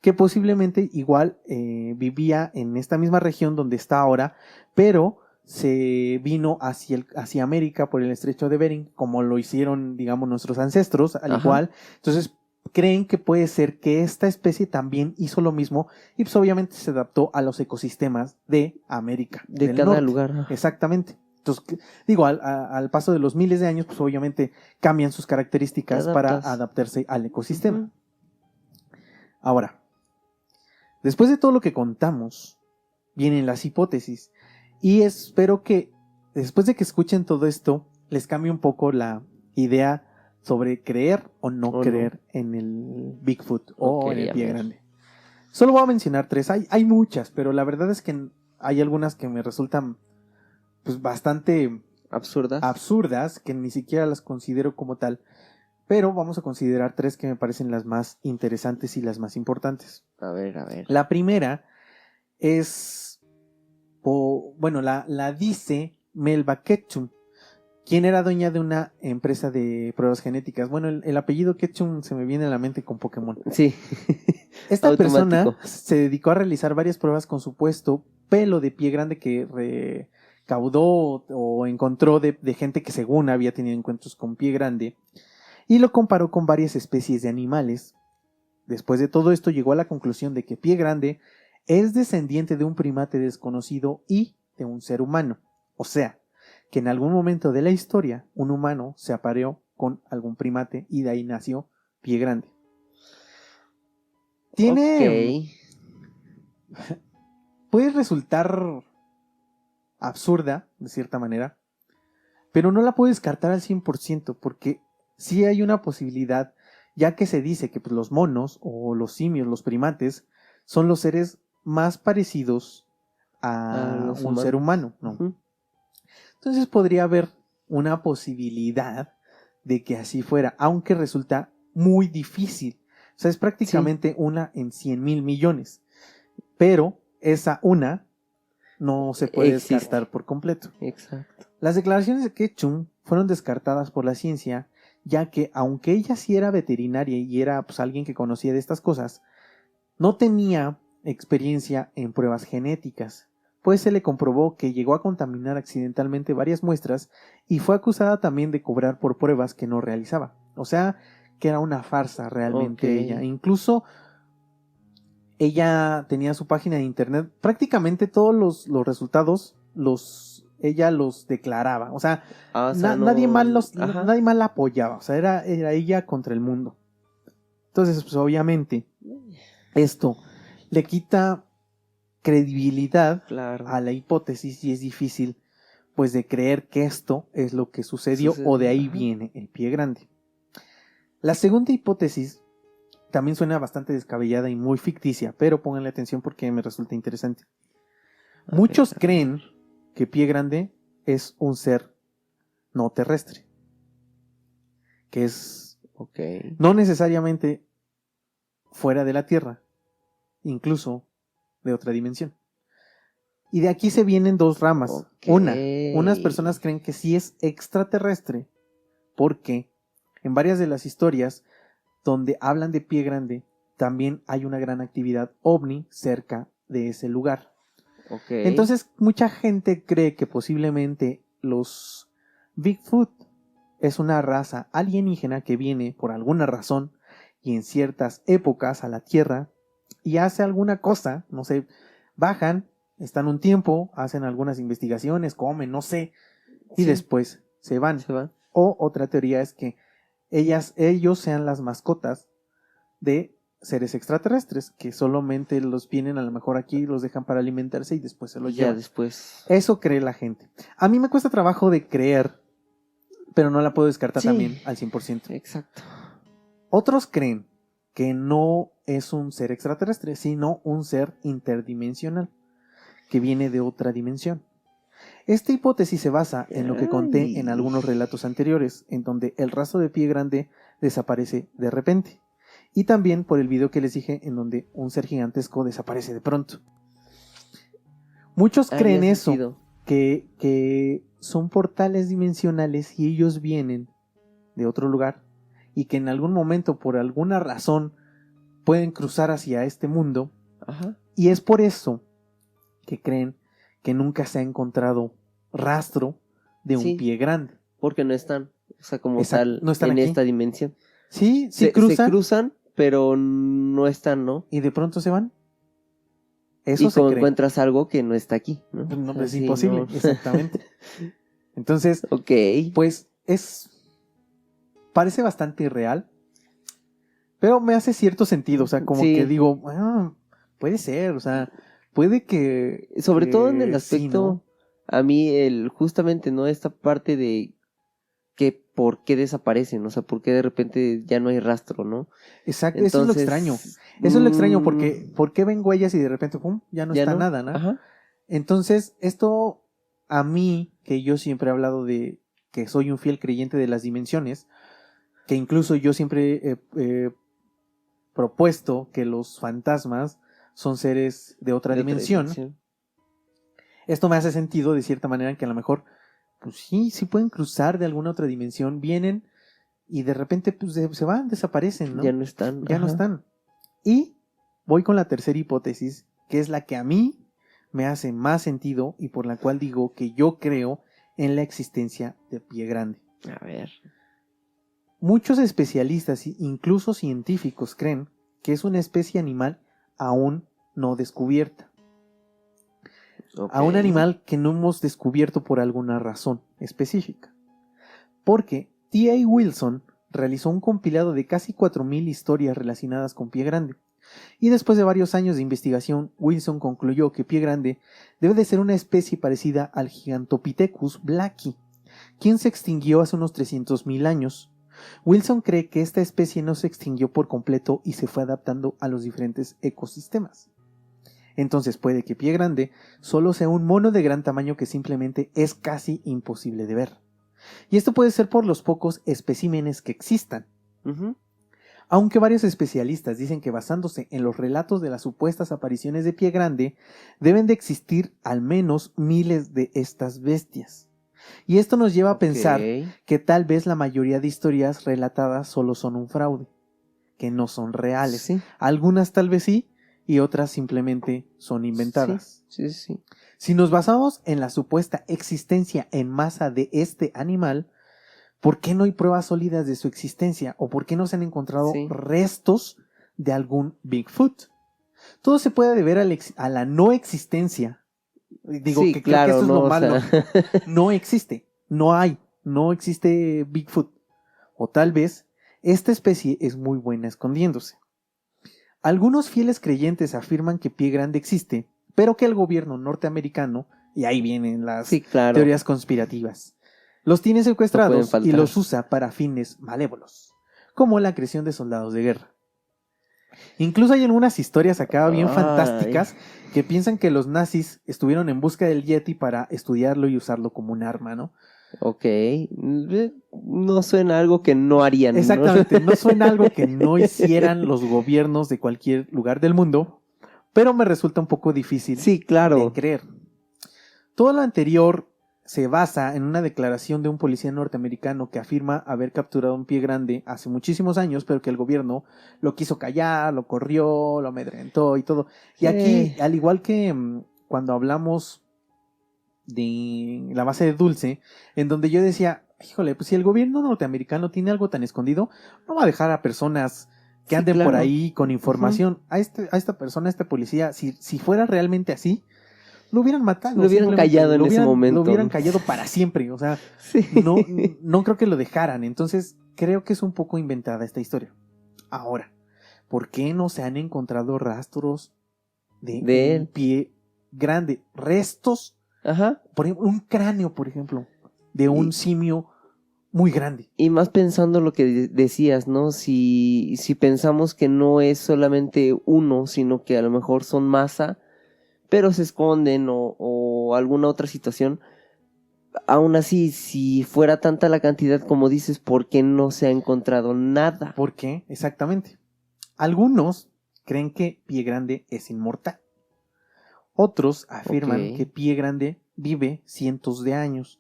que posiblemente igual vivía en esta misma región donde está ahora, pero se vino hacia América por el estrecho de Bering, como lo hicieron, digamos, nuestros ancestros, al Ajá. igual. Entonces, creen que puede ser que esta especie también hizo lo mismo y pues obviamente se adaptó a los ecosistemas de América De del cada norte. lugar. Exactamente. Entonces, digo, al paso de los miles de años, pues obviamente cambian sus características Te para adaptas. adaptarse al ecosistema. Ujú. Ahora, después de todo lo que contamos, vienen las hipótesis. Y espero que después de que escuchen todo esto, les cambie un poco la idea sobre creer o no O creer en el Bigfoot o Ok, en el a pie ver. grande. Solo voy a mencionar 3. Hay muchas, pero la verdad es que hay algunas que me resultan pues bastante Absurdas. absurdas, que ni siquiera las considero como tal. Pero vamos a considerar 3 que me parecen las más interesantes y las más importantes. A ver, a ver. La primera es, bueno, la dice Melba Ketchum, quien era dueña de una empresa de pruebas genéticas. Bueno, el apellido Ketchum se me viene a la mente con Pokémon. Sí. Esta Automático. persona se dedicó a realizar varias pruebas con supuesto pelo de pie grande que recaudó o encontró de gente que según había tenido encuentros con pie grande, y lo comparó con varias especies de animales. Después de todo esto llegó a la conclusión de que pie grande es descendiente de un primate desconocido y de un ser humano. O sea, que en algún momento de la historia un humano se apareó con algún primate y de ahí nació pie grande. Tiene... Ok. Puede resultar absurda, de cierta manera, pero no la puedo descartar al 100% porque sí hay una posibilidad, ya que se dice que pues, los monos o los simios, los primates, son los seres más parecidos A a los un ser humano, ¿no? Ujú. Entonces podría haber una posibilidad de que así fuera, aunque resulta muy difícil. O sea, es prácticamente una en 100,000 millones. Pero esa una no se puede Existe. descartar por completo. Exacto. Las declaraciones de Ketchum fueron descartadas por la ciencia, ya que aunque ella sí era veterinaria y era pues, alguien que conocía de estas cosas, no tenía experiencia en pruebas genéticas, pues se le comprobó que llegó a contaminar accidentalmente varias muestras y fue acusada también de cobrar por pruebas que no realizaba. O sea, que era una farsa realmente Ok. ella. Incluso ella tenía su página de internet, prácticamente todos los resultados ella los declaraba. O sea, O sea, nadie más Ajá. nadie más la apoyaba. O sea, era ella contra el mundo. Entonces, pues obviamente, esto le quita credibilidad Claro. a la hipótesis y es difícil pues de creer que esto es lo que sucedió o de ahí Ajá. viene el pie grande. La segunda hipótesis también suena bastante descabellada y muy ficticia, pero pónganle atención porque me resulta interesante. Muchos creen que pie grande es un ser no terrestre, que es Ok. no necesariamente fuera de la Tierra, incluso de otra dimensión. Y de aquí se vienen dos ramas. Ok. Unas personas creen que sí es extraterrestre, porque en varias de las historias donde hablan de pie grande, también hay una gran actividad ovni cerca de ese lugar. Ok. Entonces, mucha gente cree que posiblemente los Bigfoot es una raza alienígena que viene por alguna razón y en ciertas épocas a la Tierra y hace alguna cosa, no sé, bajan, están un tiempo, hacen algunas investigaciones, comen, no sé, y Sí. después se van. Se van. O otra teoría es que ellos sean las mascotas de seres extraterrestres, que solamente los vienen a lo mejor aquí, los dejan para alimentarse y después se los Ya llevan. después. Eso cree la gente. A mí me cuesta trabajo de creer, pero no la puedo descartar Sí. también al 100%. Exacto. Otros creen que no es un ser extraterrestre, sino un ser interdimensional, que viene de otra dimensión. Esta hipótesis se basa en lo que conté en algunos relatos anteriores, en donde el rastro de pie grande desaparece de repente. Y también por el video que les dije, en donde un ser gigantesco desaparece de pronto. Muchos creen Haría eso, sentido. que son portales dimensionales y ellos vienen de otro lugar y que en algún momento, por alguna razón, pueden cruzar hacia este mundo. Ajá. Y es por eso que creen que nunca se ha encontrado rastro de un Sí. pie grande. Porque no están, o sea, como Exacto, tal, no están en aquí. esta dimensión. Sí, sí Se cruzan cruzan, pero no están, ¿no? y de pronto se van. Eso Y se como cree. encuentras algo que no está aquí, ¿no? No, O sea, es sí, imposible, no. exactamente. Entonces, Ok. pues parece bastante irreal, pero me hace cierto sentido, o sea, como Sí. que digo, puede ser, o sea, puede que... Sobre todo en el que sí, aspecto, ¿no? a mí, justamente, ¿no? Esta parte de que por qué desaparecen, o sea, por qué de repente ya no hay rastro, ¿no? Exacto, eso es lo extraño. Eso es lo extraño porque ¿por qué ven huellas y de repente, pum, ya no ya está no. nada, ¿no? Ajá. Entonces, esto a mí, que yo siempre he hablado de que soy un fiel creyente de las dimensiones, que incluso yo siempre he propuesto que los fantasmas son seres de otra dimensión. Esto me hace sentido de cierta manera que a lo mejor, pues sí pueden cruzar de alguna otra dimensión, vienen y de repente pues se van, desaparecen, ¿no? Ya no están. Ya no Ajá. están. Y voy con la tercera hipótesis, que es la que a mí me hace más sentido y por la cual digo que yo creo en la existencia de pie grande. A ver. Muchos especialistas, incluso científicos, creen que es una especie animal aún no descubierta. Ok. A un animal que no hemos descubierto por alguna razón específica. Porque T.A. Wilson realizó un compilado de casi 4.000 historias relacionadas con pie grande. Y después de varios años de investigación, Wilson concluyó que pie grande debe de ser una especie parecida al Gigantopithecus blacki, quien se extinguió hace unos 300.000 años. Wilson cree que esta especie no se extinguió por completo y se fue adaptando a los diferentes ecosistemas. Entonces puede que pie grande solo sea un mono de gran tamaño que simplemente es casi imposible de ver. Y esto puede ser por los pocos especímenes que existan. Ujú. Aunque varios especialistas dicen que basándose en los relatos de las supuestas apariciones de pie grande, deben de existir al menos miles de estas bestias. Y esto nos lleva a pensar Ok. que tal vez la mayoría de historias relatadas solo son un fraude, que no son reales. Sí. Algunas tal vez sí, y otras simplemente son inventadas. Sí. Si nos basamos en la supuesta existencia en masa de este animal, ¿por qué no hay pruebas sólidas de su existencia? ¿O por qué no se han encontrado Sí. restos de algún Bigfoot? Todo se puede deber a la no existencia. Digo Sí, que claro, creo que eso es ¿no? lo O malo. sea, No existe, no existe Bigfoot. O tal vez esta especie es muy buena escondiéndose. Algunos fieles creyentes afirman que pie grande existe, pero que el gobierno norteamericano, y ahí vienen las sí, claro. teorías conspirativas, los tiene No pueden secuestrados y faltar. los usa para fines malévolos, como la creación de soldados de guerra. Incluso hay algunas historias acá bien Ay. fantásticas que piensan que los nazis estuvieron en busca del Yeti para estudiarlo y usarlo como un arma, ¿no? Ok. No suena algo que no harían, ¿no? Exactamente, no suena algo que no hicieran los gobiernos de cualquier lugar del mundo, pero me resulta un poco difícil Sí, de claro. creer. Todo lo anterior se basa en una declaración de un policía norteamericano que afirma haber capturado un pie grande hace muchísimos años, pero que el gobierno lo quiso callar, lo corrió, lo amedrentó y todo. Y aquí, al igual que cuando hablamos de la base de Dulce, en donde yo decía, híjole, pues si el gobierno norteamericano tiene algo tan escondido, no va a dejar a personas que Sí, anden claro. por ahí con información. A esta persona, a este policía, si fuera realmente así, lo hubieran matado. Lo hubieran simplemente, callado en ese momento. Lo hubieran callado para siempre. O sea, Sí. no creo que lo dejaran. Entonces, creo que es un poco inventada esta historia. Ahora, ¿por qué no se han encontrado rastros de De un él. pie grande? Restos, Ajá. por ejemplo, un cráneo, por ejemplo, de un simio muy grande. Y más pensando lo que decías, ¿no? Si pensamos que no es solamente uno, sino que a lo mejor son masa, pero se esconden o alguna otra situación. Aún así, si fuera tanta la cantidad como dices, ¿por qué no se ha encontrado nada? ¿Por qué? Exactamente. Algunos creen que Pie Grande es inmortal. Otros afirman Ok. que Pie Grande vive cientos de años.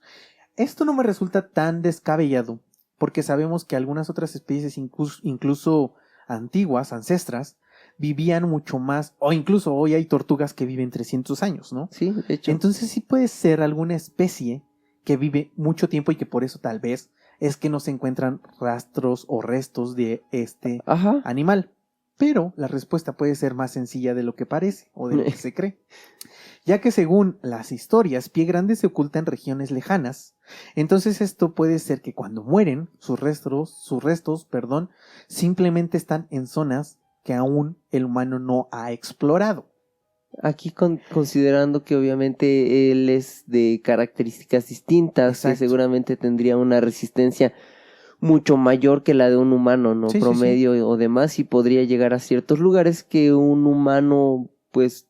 Esto no me resulta tan descabellado, porque sabemos que algunas otras especies, incluso antiguas, ancestras, vivían mucho más, o incluso hoy hay tortugas que viven 300 años, ¿no? Sí, de hecho. Entonces sí puede ser alguna especie que vive mucho tiempo y que por eso tal vez es que no se encuentran rastros o restos de este Ajá. animal. Pero la respuesta puede ser más sencilla de lo que parece o de lo que se cree. Ya que según las historias, Pie Grande se oculta en regiones lejanas. Entonces esto puede ser que cuando mueren, sus restos, simplemente están en zonas que aún el humano no ha explorado. Aquí considerando que obviamente él es de características distintas, que Exacto. seguramente tendría una resistencia mucho mayor que la de un humano, ¿no? Sí, sí, Promedio o demás, y podría llegar a ciertos lugares que un humano, pues,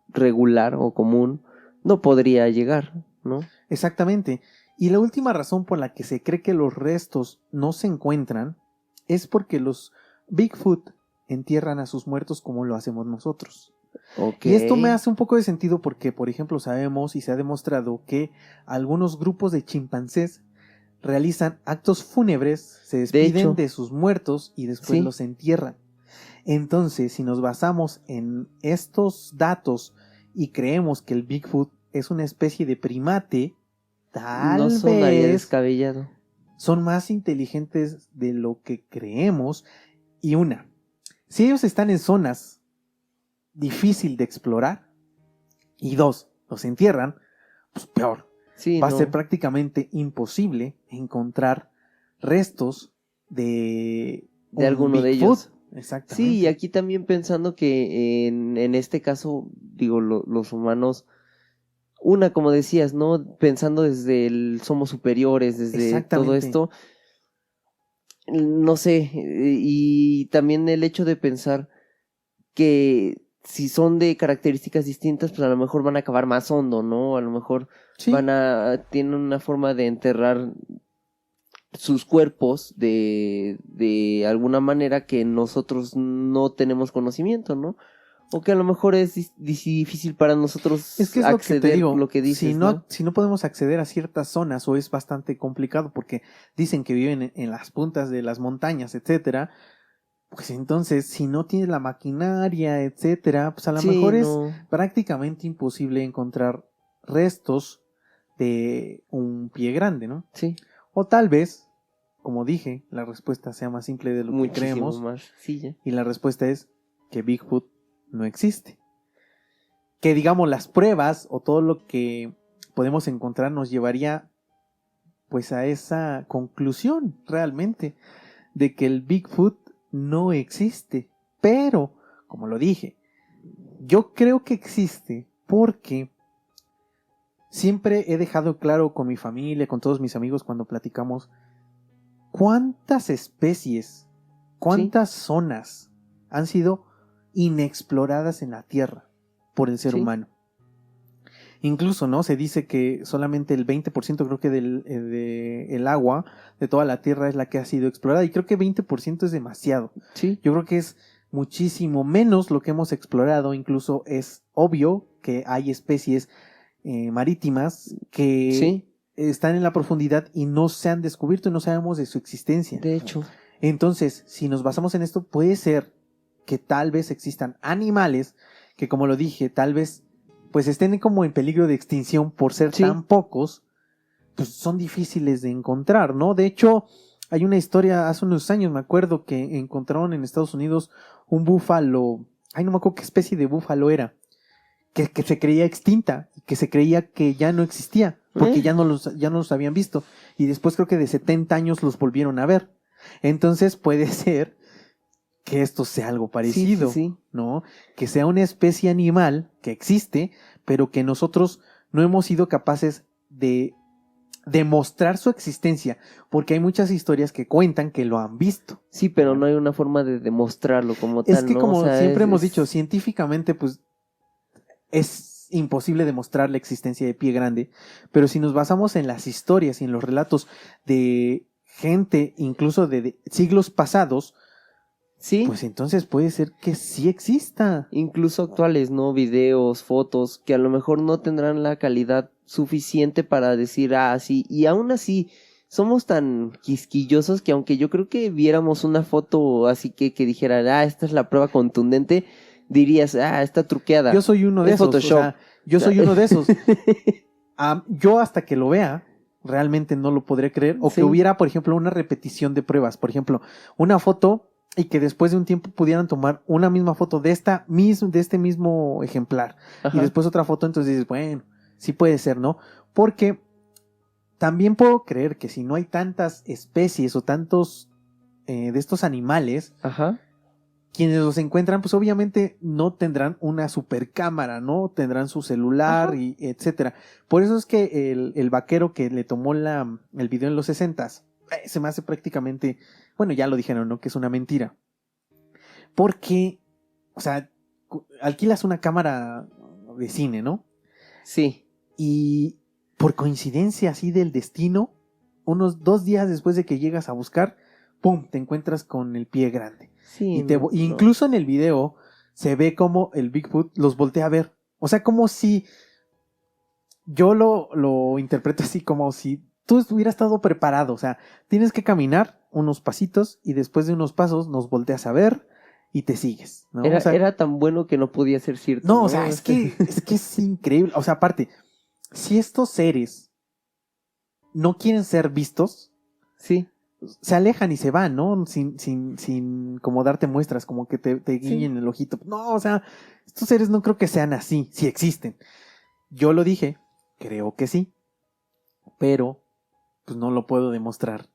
regular o común no podría llegar, ¿no? Exactamente. Y la última razón por la que se cree que los restos no se encuentran es porque los Bigfoot entierran a sus muertos como lo hacemos nosotros. Okay. Y esto me hace un poco de sentido porque, por ejemplo, sabemos y se ha demostrado que algunos grupos de chimpancés realizan actos fúnebres, se despiden de sus muertos y después Sí. los entierran. Entonces, si nos basamos en estos datos y creemos que el Bigfoot es una especie de primate, tal no sonaría vez descabellado. son más inteligentes de lo que creemos. Y si ellos están en zonas difícil de explorar, y dos, los entierran, pues peor. Sí, Va a no. ser prácticamente imposible encontrar restos de un alguno de Bigfoot. ellos. Exactamente. Sí, y aquí también pensando que en este caso, digo, los humanos, como decías, ¿no? Pensando desde el somos superiores, desde todo Exactamente. esto, no sé, y también el hecho de pensar que si son de características distintas, pues a lo mejor van a acabar más hondo, ¿no? A lo mejor Sí. tienen una forma de enterrar sus cuerpos de alguna manera que nosotros no tenemos conocimiento, ¿no? O que a lo mejor es difícil para nosotros Es que es lo que acceder, te digo, lo que dices, si no podemos acceder a ciertas zonas o es bastante complicado porque dicen que viven en las puntas de las montañas, etcétera, pues entonces si no tienes la maquinaria, etcétera, pues a lo Sí, mejor es no. prácticamente imposible encontrar restos de un pie grande, ¿no? Sí, O tal vez, como dije, la respuesta sea más simple de lo que muchísimo creemos más. Sí, ya. y la respuesta es que Bigfoot no existe. Que digamos las pruebas o todo lo que podemos encontrar nos llevaría pues a esa conclusión realmente de que el Bigfoot no existe. Pero, como lo dije, yo creo que existe porque siempre he dejado claro con mi familia, con todos mis amigos cuando platicamos cuántas especies, cuántas zonas han sido inexploradas en la Tierra por el ser Sí. humano. Incluso, ¿no? Se dice que solamente el 20% creo que el agua de toda la Tierra es la que ha sido explorada y creo que 20% es demasiado. Sí, Yo creo que es muchísimo menos lo que hemos explorado, incluso es obvio que hay especies marítimas que sí, están en la profundidad y no se han descubierto y no sabemos de su existencia. de hecho. Entonces, si nos basamos en esto, puede ser que tal vez existan animales que, como lo dije, tal vez pues estén como en peligro de extinción por ser Sí. tan pocos, pues son difíciles de encontrar, ¿no? De hecho, hay una historia, hace unos años me acuerdo que encontraron en Estados Unidos un búfalo, no me acuerdo qué especie de búfalo era, que se creía extinta, que se creía que ya no existía, porque ya no los habían visto, y después creo que de 70 años los volvieron a ver. Entonces puede ser que esto sea algo parecido, Sí. ¿no? Que sea una especie animal que existe, pero que nosotros no hemos sido capaces de demostrar su existencia, porque hay muchas historias que cuentan que lo han visto. Sí, pero no hay una forma de demostrarlo como tal, Es que ¿no? como O sea, siempre hemos es- dicho, científicamente pues es imposible demostrar la existencia de Pie Grande, pero si nos basamos en las historias y en los relatos de gente, incluso de siglos pasados, Sí, pues entonces puede ser que sí exista. incluso actuales, ¿no? Videos, fotos, que a lo mejor no tendrán la calidad suficiente para decir, sí, y aún así, somos tan quisquillosos que aunque yo creo que viéramos una foto así que dijera, esta es la prueba contundente, dirías, está truqueada. Yo soy uno de Es esos. Photoshop. O sea, yo soy uno de esos. Yo hasta que lo vea, realmente no lo podré creer. O Sí. que hubiera, por ejemplo, una repetición de pruebas. Por ejemplo, una foto y que después de un tiempo pudieran tomar una misma foto de este mismo ejemplar. Ajá. Y después otra foto, entonces dices, bueno, sí puede ser, ¿no? Porque también puedo creer que si no hay tantas especies o tantos de estos animales, Ajá. quienes los encuentran, pues obviamente no tendrán una super cámara, ¿no? Tendrán su celular Ajá. y etcétera. Por eso es que el vaquero que le tomó el video en los 60s, se me hace prácticamente, bueno, ya lo dijeron, ¿no? Que es una mentira. Porque, o sea, alquilas una cámara de cine, ¿no? Sí. Y por coincidencia así del destino, unos 2 días después de que llegas a buscar, ¡pum!, te encuentras con el pie grande. Sí. Incluso en el video se ve como el Bigfoot los voltea a ver. O sea, como si yo lo interpreto así, como si tú hubieras estado preparado. O sea, tienes que caminar unos pasitos y después de unos pasos nos volteas a ver y te sigues, ¿no? Era, O sea, era tan bueno que no podía ser cierto. no, o sea, es que es increíble. O sea, aparte, si estos seres no quieren ser vistos, Sí. se alejan y se van, ¿no? Sin como darte muestras, como que te guiñen el ojito. No, o sea, estos seres no creo que sean así, si existen. Yo lo dije, creo que sí, pero pues no lo puedo demostrar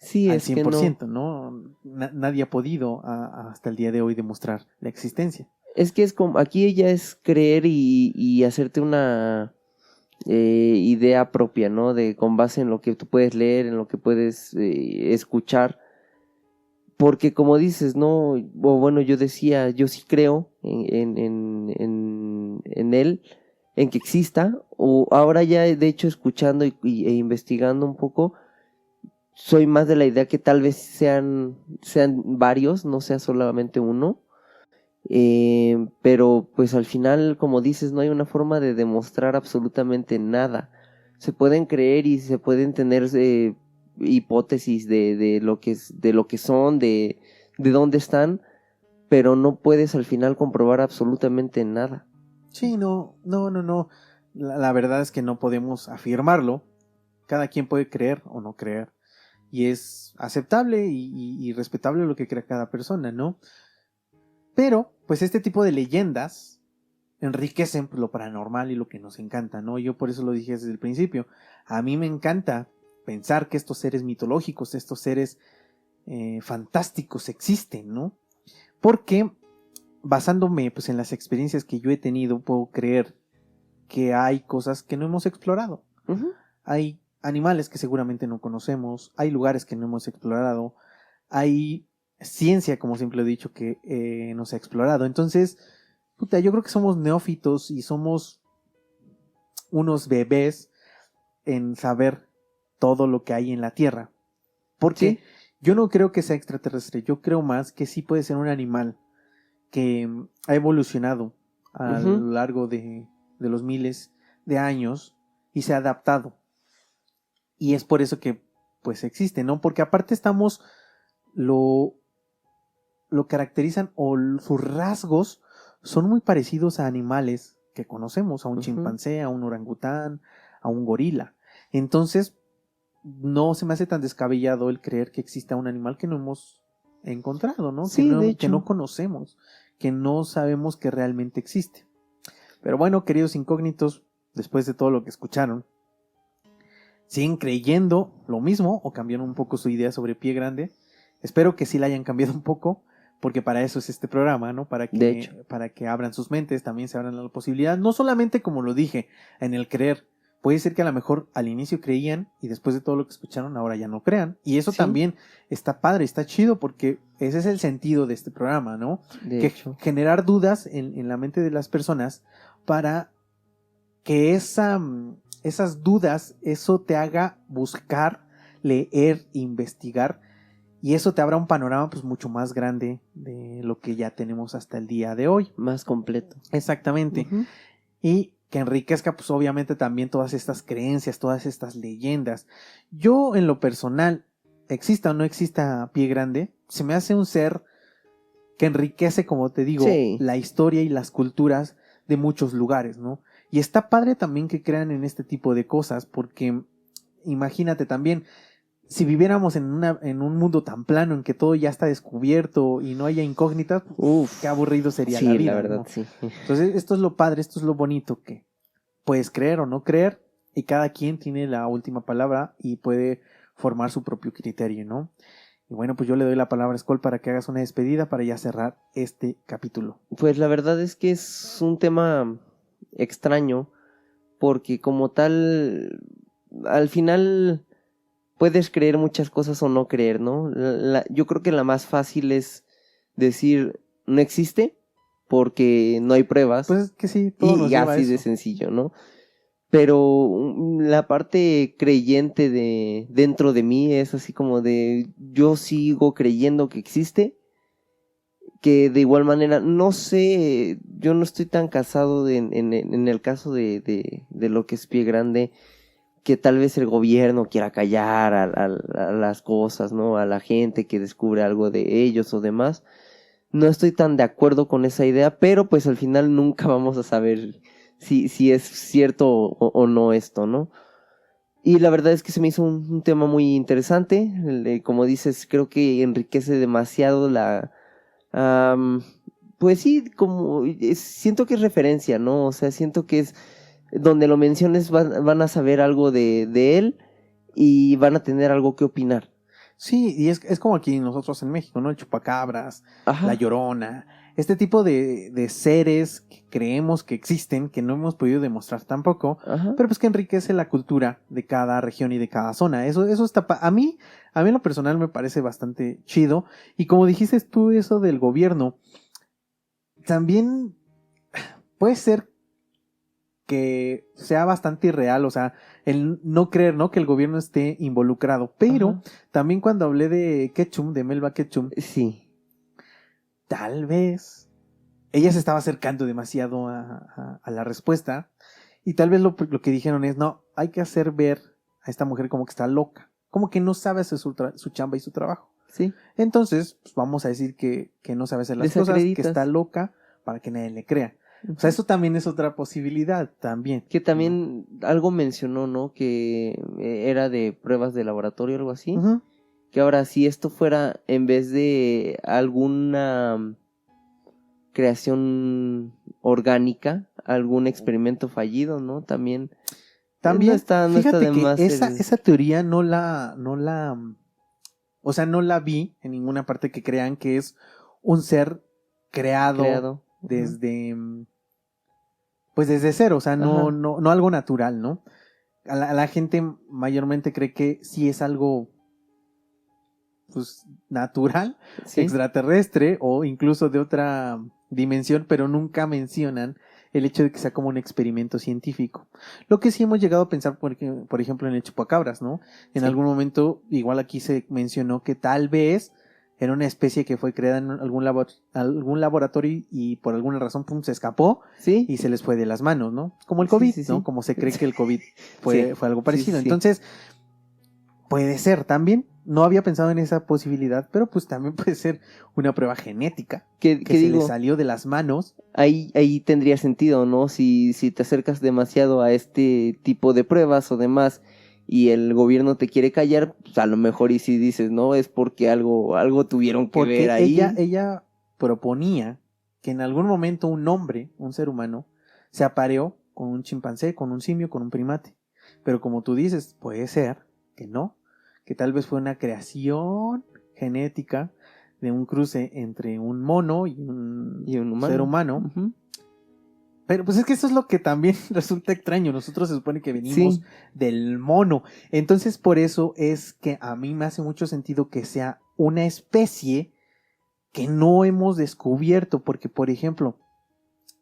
Sí, al es que no. 100%, ¿no? Nadie ha podido hasta el día de hoy demostrar la existencia. Es que es como, aquí ya es creer y hacerte una idea propia, ¿no? Con base en lo que tú puedes leer, en lo que puedes escuchar. Porque como dices, ¿no? O bueno, yo decía, yo sí creo en él, en que exista. O ahora ya, de hecho, escuchando e investigando un poco, soy más de la idea que tal vez sean varios, no sea solamente uno. Pero pues al final, como dices, no hay una forma de demostrar absolutamente nada. Se pueden creer y se pueden tener hipótesis de lo que son, de dónde están, pero no puedes al final comprobar absolutamente nada. Sí, no. La verdad es que no podemos afirmarlo. Cada quien puede creer o no creer. Y es aceptable y respetable lo que crea cada persona, ¿no? Pero, pues este tipo de leyendas enriquecen lo paranormal y lo que nos encanta, ¿no? Yo por eso lo dije desde el principio. A mí me encanta pensar que estos seres mitológicos, estos seres fantásticos existen, ¿no? Porque, basándome pues en las experiencias que yo he tenido, puedo creer que hay cosas que no hemos explorado. Uh-huh. Hay animales que seguramente no conocemos, hay lugares que no hemos explorado, hay ciencia, como siempre he dicho, que no se ha explorado. Entonces, puta, yo creo que somos neófitos y somos unos bebés en saber todo lo que hay en la Tierra. Porque Sí. yo no creo que sea extraterrestre, yo creo más que sí puede ser un animal que ha evolucionado a Uh-huh. lo largo de los miles de años y se ha adaptado. Y es por eso que pues existe, ¿no? Porque aparte estamos lo caracterizan o sus rasgos son muy parecidos a animales que conocemos, a un Uh-huh. chimpancé, a un orangután, a un gorila. Entonces, no se me hace tan descabellado el creer que exista un animal que no hemos encontrado, ¿no? Sí, de hecho. Que no conocemos, que no sabemos que realmente existe. Pero bueno, queridos incógnitos, después de todo lo que escucharon, ¿siguen creyendo lo mismo o cambiaron un poco su idea sobre Pie Grande? Espero que sí la hayan cambiado un poco, porque para eso es este programa, ¿no? Para que abran sus mentes, también se abran la posibilidad, no solamente como lo dije, en el creer. Puede ser que a lo mejor al inicio creían y después de todo lo que escucharon ahora ya no crean. Y eso Sí. también está padre, está chido, porque ese es el sentido de este programa, ¿no? De Que hecho. generar dudas en la mente de las personas para que esas dudas, eso te haga buscar, leer, investigar, y eso te abra un panorama pues mucho más grande de lo que ya tenemos hasta el día de hoy. Más completo. Exactamente. Uh-huh. Y que enriquezca pues obviamente también todas estas creencias, todas estas leyendas. Yo en lo personal, exista o no exista Pie Grande, se me hace un ser que enriquece, como te digo, Sí. la historia y las culturas de muchos lugares, ¿no? Y está padre también que crean en este tipo de cosas, porque imagínate también, si viviéramos en un mundo tan plano en que todo ya está descubierto y no haya incógnitas, Uf. qué aburrido sería Sí, la vida, la verdad, ¿no? sí. Entonces, esto es lo padre, esto es lo bonito, que puedes creer o no creer, y cada quien tiene la última palabra y puede formar su propio criterio, ¿no? Y bueno, pues yo le doy la palabra a Skoll para que hagas una despedida para ya cerrar este capítulo. Pues la verdad es que es un tema extraño, porque como tal, al final puedes creer muchas cosas o no creer, ¿no? Yo creo que la más fácil es decir no existe porque no hay pruebas, Pues es que sí, todo nos y lleva a así eso. de sencillo, ¿no? Pero la parte creyente de dentro de mí es así como de yo sigo creyendo que existe, que de igual manera, no sé, yo no estoy tan casado en el caso de lo que es Pie Grande, que tal vez el gobierno quiera callar a las cosas, ¿no? A la gente que descubre algo de ellos o demás. No estoy tan de acuerdo con esa idea, pero pues al final nunca vamos a saber si es cierto o no esto, ¿no? Y la verdad es que se me hizo un tema muy interesante. Como dices, creo que enriquece demasiado Am, pues sí, siento que es referencia, ¿no? O sea, siento que es donde lo menciones van a saber algo de él y van a tener algo que opinar. Sí, y es como aquí nosotros en México, ¿no? El chupacabras, Ajá. la llorona, este tipo de seres que creemos que existen, que no hemos podido demostrar tampoco, Ajá. pero pues que enriquece la cultura de cada región y de cada zona. Eso está, a mí en lo personal me parece bastante chido. Y como dijiste tú eso del gobierno, también puede ser que sea bastante irreal, o sea, el no creer, ¿no? Que el gobierno esté involucrado. Pero Ajá. también cuando hablé de Ketchum, de Melba Ketchum, Sí. tal vez ella se estaba acercando demasiado a la respuesta, y tal vez lo que dijeron es, no, hay que hacer ver a esta mujer como que está loca, como que no sabe hacer su chamba y su trabajo. Sí. Entonces, pues vamos a decir que no sabe hacer las cosas, que Desacreditas. está loca, para que nadie le crea. O sea, eso también es otra posibilidad también. Que también algo mencionó, ¿no? Que era de pruebas de laboratorio o algo así. Ujú. Que ahora, si esto fuera en vez de alguna creación orgánica, algún experimento fallido, ¿no? También También, no está fíjate de que más esa teoría no la, o sea, no la vi en ninguna parte que crean que es un ser creado desde, pues desde cero, o sea, Ajá. no algo natural, ¿no? A la gente mayormente cree que sí es algo, pues, natural, Sí. extraterrestre o incluso de otra dimensión, pero nunca mencionan el hecho de que sea como un experimento científico. Lo que sí hemos llegado a pensar, por ejemplo, en el chupacabras, ¿no? En Sí. algún momento, igual aquí se mencionó que tal vez era una especie que fue creada en algún laboratorio y por alguna razón, pum, se escapó Sí. y se les fue de las manos, ¿no? Como el Sí, COVID, sí, sí. ¿no? Como se cree que el COVID fue Sí. algo parecido. Sí, sí. Entonces, puede ser también. No había pensado en esa posibilidad, pero pues también puede ser una prueba genética ¿Qué que se digo? le salió de las manos. Ahí tendría sentido, ¿no? Si te acercas demasiado a este tipo de pruebas o demás y el gobierno te quiere callar, pues a lo mejor y si dices, no, es porque algo tuvieron que ver Porque ahí. ella proponía que en algún momento un hombre, un ser humano, se apareó con un chimpancé, con un simio, con un primate. Pero como tú dices, puede ser que no, que tal vez fue una creación genética de un cruce entre un mono y un ser humano. Ujú. Pero pues es que eso es lo que también resulta extraño. Nosotros se supone que venimos Sí. del mono. Entonces por eso es que a mí me hace mucho sentido que sea una especie que no hemos descubierto. Porque, por ejemplo,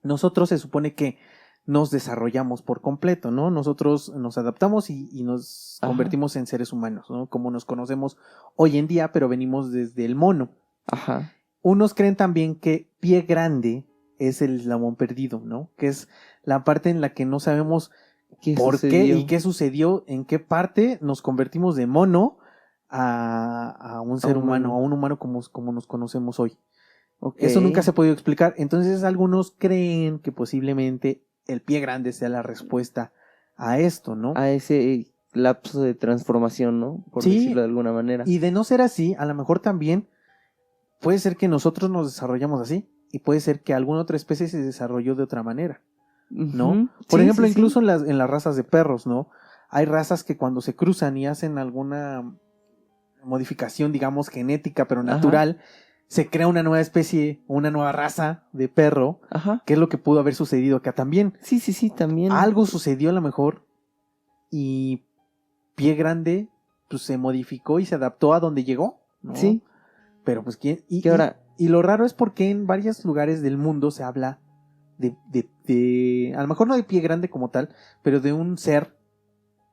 nosotros se supone que nos desarrollamos por completo, ¿no? Nosotros nos adaptamos y nos Ajá. convertimos en seres humanos, ¿no? Como nos conocemos hoy en día, pero venimos desde el mono. Ajá. Unos creen también que Pie Grande es el eslabón perdido, ¿no? Que es la parte en la que no sabemos ¿Qué por qué sucedió? y qué sucedió, en qué parte nos convertimos de mono a un ser humano, a un humano como nos conocemos hoy. Ok. Eso nunca se ha podido explicar. Entonces algunos creen que posiblemente el pie grande sea la respuesta a esto, ¿no? A ese lapso de transformación, ¿no? Por Sí, decirlo de alguna manera. y de no ser así, a lo mejor también puede ser que nosotros nos desarrollamos así y puede ser que alguna otra especie se desarrolló de otra manera, ¿no? Ujú. Por Sí, ejemplo, sí, sí. incluso en las razas de perros, ¿no? Hay razas que cuando se cruzan y hacen alguna modificación, digamos, genética, pero Ajá. natural, se crea una nueva especie, una nueva raza de perro, Ajá. que es lo que pudo haber sucedido acá también. Sí, sí, sí, también. Algo sucedió a lo mejor y Pie Grande pues se modificó y se adaptó a donde llegó, ¿no? Sí. Pero pues quién Que ahora, y lo raro es porque en varios lugares del mundo se habla de a lo mejor no de Pie Grande como tal, pero de un ser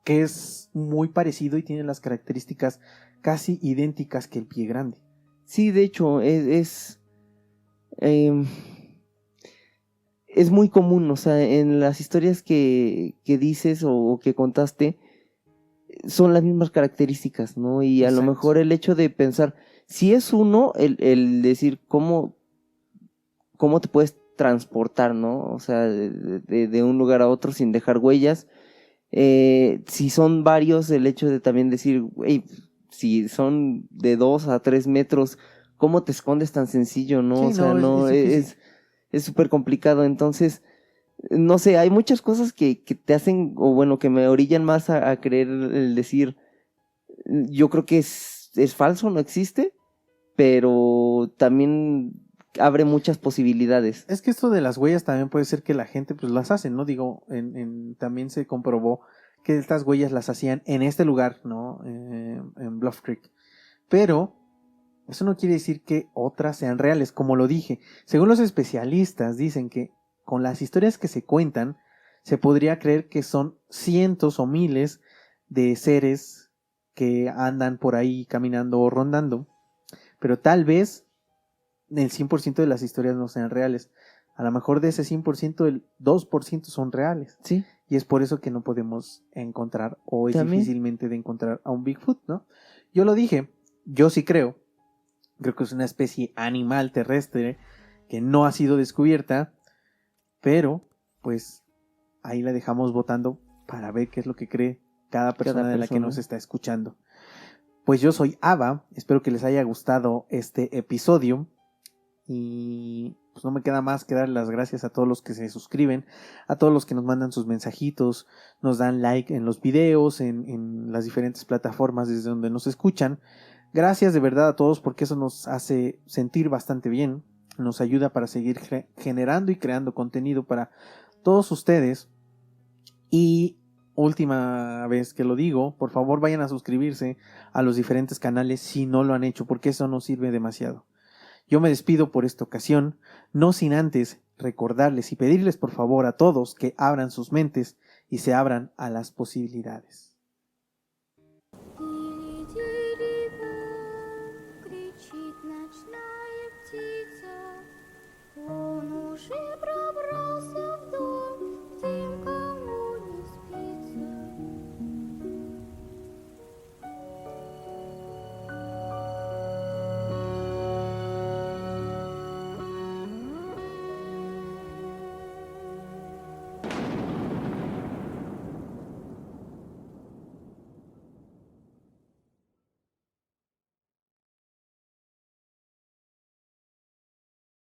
que es muy parecido y tiene las características casi idénticas que el Pie Grande. sí, de hecho, em, es muy común, o sea, en las historias que dices o que contaste, son las mismas características, ¿no? Y a lo Exacto. mejor el hecho de pensar, si es uno, el decir cómo te puedes transportar, ¿no? O sea, de un lugar a otro sin dejar huellas. Si son varios, el hecho de también decir, güey, si son de 2 a 3 metros, ¿cómo te escondes tan sencillo, no? Sí, O sea, no, no, es difícil. es súper complicado. Entonces, no sé, hay muchas cosas que te hacen, o bueno, que me orillan más a creer el decir, yo creo que es falso, no existe, pero también abre muchas posibilidades. Es que esto de las huellas también puede ser que la gente pues las hace, ¿no? Digo, también se comprobó que estas huellas las hacían en este lugar, ¿no? En Bluff Creek. Pero eso no quiere decir que otras sean reales, como lo dije. Según los especialistas dicen que con las historias que se cuentan, se podría creer que son cientos o miles de seres que andan por ahí caminando o rondando. Pero tal vez el 100% de las historias no sean reales. A lo mejor de ese 100%, el 2% son reales. Sí, Y es por eso que no podemos encontrar, o es También. difícilmente de encontrar a un Bigfoot, ¿no? Yo lo dije, yo sí creo que es una especie animal terrestre que no ha sido descubierta, pero pues ahí la dejamos votando para ver qué es lo que cree cada persona de la que persona. nos está escuchando. Pues yo soy Ava, espero que les haya gustado este episodio y pues no me queda más que dar las gracias a todos los que se suscriben, a todos los que nos mandan sus mensajitos, nos dan like en los videos, en las diferentes plataformas desde donde nos escuchan. Gracias de verdad a todos porque eso nos hace sentir bastante bien, nos ayuda para seguir generando y creando contenido para todos ustedes. Y última vez que lo digo, por favor vayan a suscribirse a los diferentes canales si no lo han hecho, porque eso nos sirve demasiado. Yo me despido por esta ocasión, no sin antes recordarles y pedirles por favor a todos que abran sus mentes y se abran a las posibilidades.